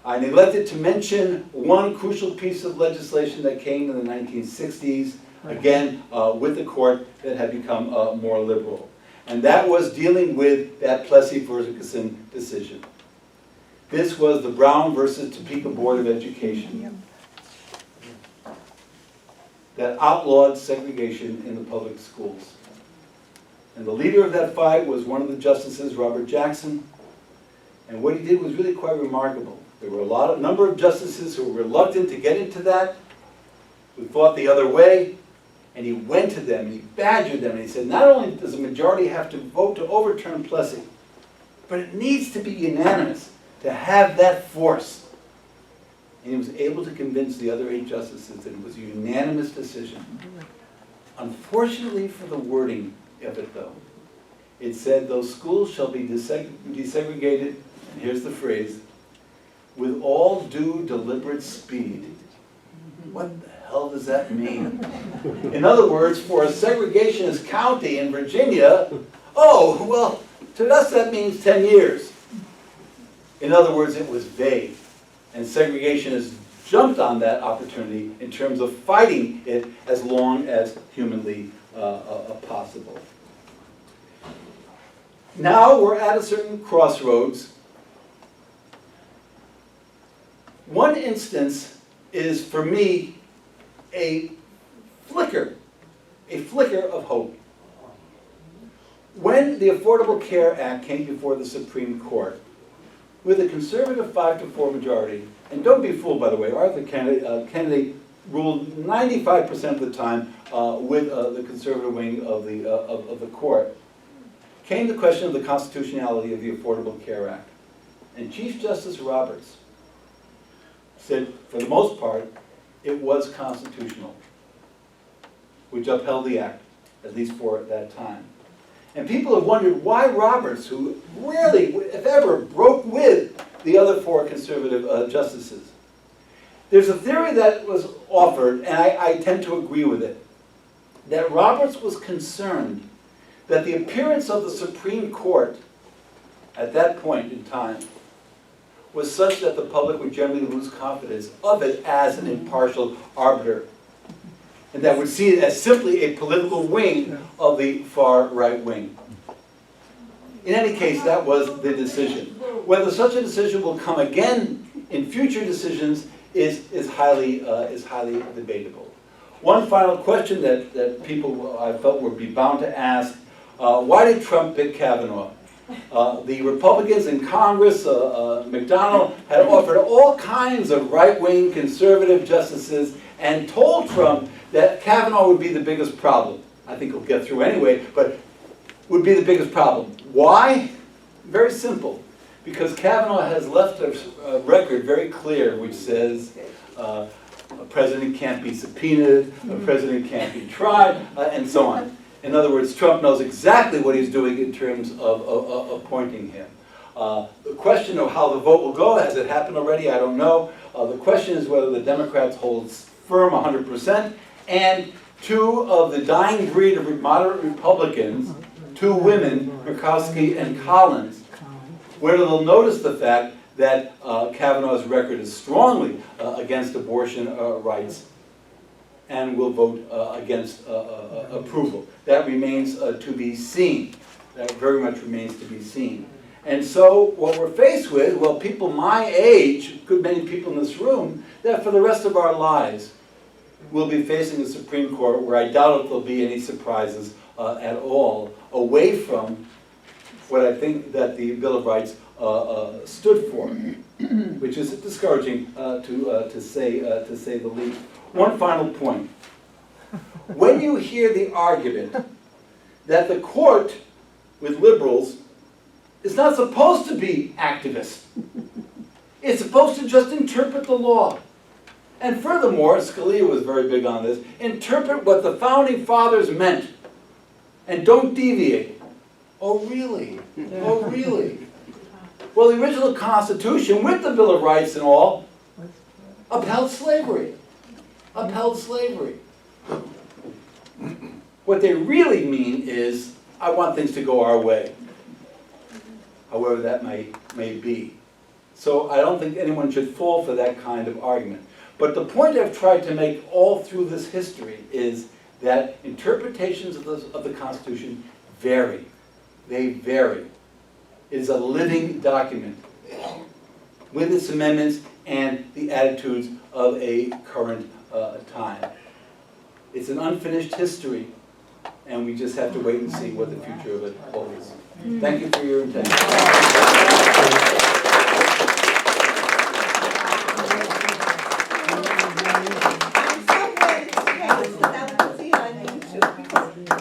I neglected to mention one crucial piece of legislation that came in the 1960s, again, with the court that had become more liberal. And that was dealing with that Plessy-Ferguson decision. This was the Brown versus Topeka Board of Education that outlawed segregation in the public schools. And the leader of that fight was one of the justices, Robert Jackson. And what he did was really quite remarkable. There were a number of justices who were reluctant to get into that, who thought the other way, and he went to them, and he badgered them, and he said, not only does the majority have to vote to overturn Plessy, but it needs to be unanimous to have that force. And he was able to convince the other 8 justices that it was a unanimous decision. Unfortunately for the wording of it, though, It said those schools shall be desegregated, and here's the phrase, with all due deliberate speed. What the hell does that mean? In other words, for a segregationist county in Virginia, oh, well, to us that means 10 years. In other words, it was vague. And segregationists jumped on that opportunity in terms of fighting it as long as humanly possible. Now we're at a certain crossroads. One instance is, for me, a flicker of hope. When the Affordable Care Act came before the Supreme Court, with a conservative 5-4 majority, and don't be fooled, by the way, Arthur Kennedy ruled 95% of the time with the conservative wing of the court, came the question of the constitutionality of the Affordable Care Act. And Chief Justice Roberts said, for the most part, it was constitutional, which upheld the act, at least for that time. And people have wondered why Roberts, who rarely, if ever, broke with the other 4 conservative justices. There's a theory that was offered, and I tend to agree with it, that Roberts was concerned that the appearance of the Supreme Court at that point in time was such that the public would generally lose confidence of it as an impartial arbiter, and that would see it as simply a political wing of the far right wing. In any case, that was the decision. Whether such a decision will come again in future decisions is highly debatable. One final question that people I felt would be bound to ask, why did Trump pick Kavanaugh? The Republicans in Congress, McDonnell, had offered all kinds of right-wing conservative justices and told Trump that Kavanaugh would be the biggest problem. I think he'll get through anyway, but would be the biggest problem. Why? Very simple. Because Kavanaugh has left a record very clear which says a president can't be subpoenaed, a president can't be tried, and so on. In other words, Trump knows exactly what he's doing in terms of appointing him. The question of how the vote will go, has it happened already? I don't know. The question is whether the Democrats hold firm 100%, and 2 of the dying breed of moderate Republicans, 2 women, Murkowski and Collins, whether they'll notice the fact that Kavanaugh's record is strongly against abortion rights and will vote against approval. That remains to be seen. That very much remains to be seen. And so what we're faced with, well, people my age, good many people in this room, that for the rest of our lives we'll be facing the Supreme Court where I doubt if there'll be any surprises at all, away from what I think that the Bill of Rights stood for, which is discouraging to say the least. One final point. When you hear the argument that the court, with liberals, is not supposed to be activist, it's supposed to just interpret the law. And furthermore, Scalia was very big on this, interpret what the Founding Fathers meant and don't deviate. Oh, really? Oh, really? Well, the original Constitution, with the Bill of Rights and all, upheld slavery. Upheld slavery. What they really mean is, I want things to go our way, however that may be. So I don't think anyone should fall for that kind of argument. But the point I've tried to make all through this history is that interpretations of the Constitution vary. They vary. It is a living document with its amendments and the attitudes of a current time. It's an unfinished history, and we just have to wait and see what the future of it holds. Thank you for your attention.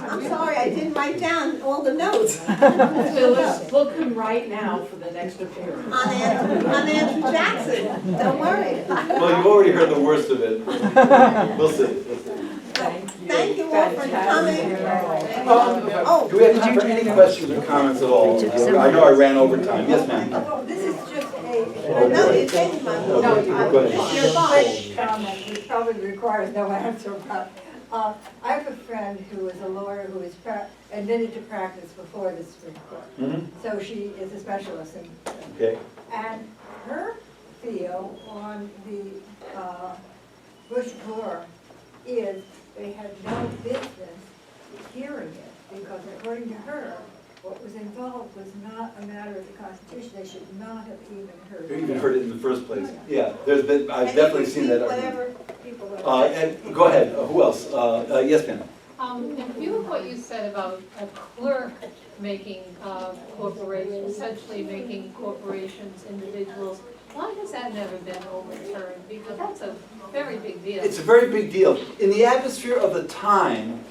I'm sorry, I didn't write down all the notes So let's book him right now for the next appearance. on Andrew Jackson. Don't worry. Well, you've already heard the worst of it. We'll see. Thank you all. all for coming. Do we have time for any questions or comments at all? I know I ran over time. Yes, ma'am. This is just No, you changed my vote. No, go ahead. Your quick comment, which probably requires no answer, but I have a friend who is a lawyer who is admitted to practice before the Supreme Court. So she is a specialist in. Okay. And her feel on the Bush Gore is they had no business hearing it because according to her, what was involved was not a matter of the Constitution. They should not have even heard You it. even heard it in the first place. Yeah, there's been, I've And you definitely can seen see that. whatever people are. And go ahead, who else? Yes, ma'am. In view of what you said about a clerk making corporations, essentially making corporations individuals, why has that never been overturned? Because that's a very big deal. It's a very big deal. In the atmosphere of the time,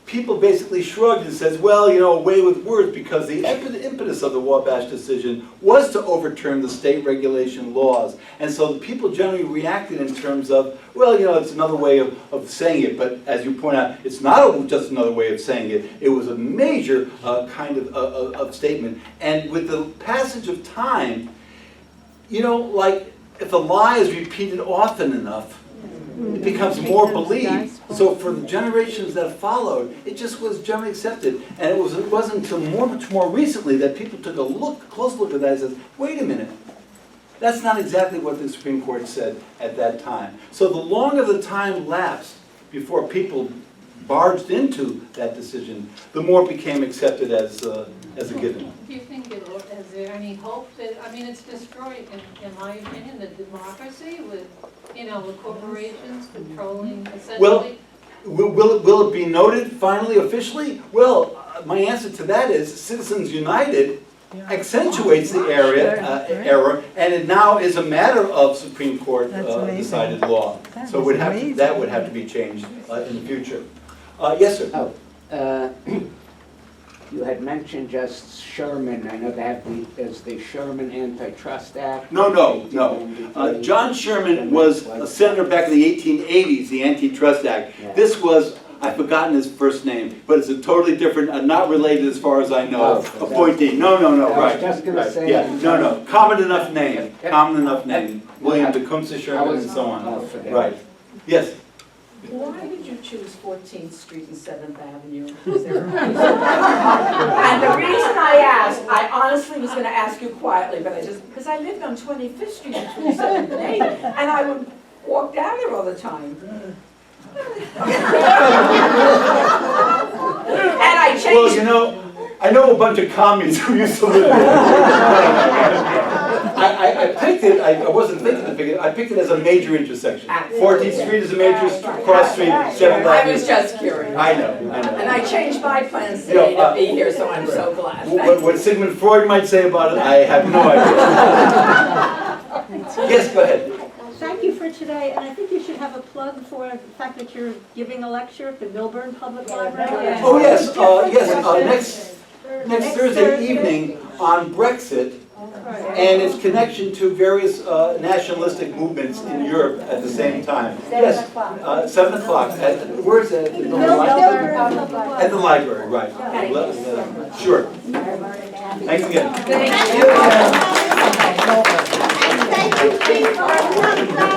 people basically shrugged and said, well, you know, away with words, because the impetus of the Wabash decision was to overturn the state regulation laws. And so the people generally reacted in terms of, well, you know, it's another way of saying it. But as you point out, it's not just another way of saying it. It was a major kind of statement. And with the passage of time, you know, like if a lie is repeated often enough, it becomes more believed. So for the generations that followed, it just was generally accepted. And it wasn't until much more recently that people took a close look at that and said, wait a minute, that's not exactly what the Supreme Court said at that time. So the longer the time lapsed before people barged into that decision, the more it became accepted as a given. Do you think is there any hope that, I mean, it's destroyed, in my opinion, the democracy with, you know, with corporations controlling essentially? Well, will it be noted finally, officially? Well, my answer to that is Citizens United accentuates the error, and it now is a matter of Supreme Court decided law. So that would have to be changed in the future. Yes, sir. You had mentioned just Sherman. I know there's the Sherman Antitrust Act. No. John Sherman was a senator back in the 1880s, the Antitrust Act. Yeah. This was, I've forgotten his first name, but it's a totally different, not related as far as I know, appointee. No, right. I was just going to say. Yeah, no. Common enough name. William Tecumseh Sherman and so on. Right. Yes. Why did you choose 14th Street and 7th Avenue? And the reason I asked, I honestly was going to ask you quietly, but because I lived on 25th Street between 7th and 8th, and I would walk down there all the time. And I changed. Well, you know, I know a bunch of commies who used to live there. I picked it, I wasn't thinking to pick it, I picked it as a major intersection. 14th Street is a major cross street, 7th Avenue. I was just curious. I know. And I changed my plans today to be here, so I'm so glad. What Sigmund Freud might say about it, I have no idea. Yes, go ahead. Thank you for today, and I think you should have a plug for the fact that you're giving a lecture at the Milburn Public Library. Oh, yes, next Thursday evening on Brexit and its connection to various nationalistic movements in Europe at the same time. Yes, 7 o'clock. Where's that? At the library, right. Sure. Thanks again. Thank you, Chief.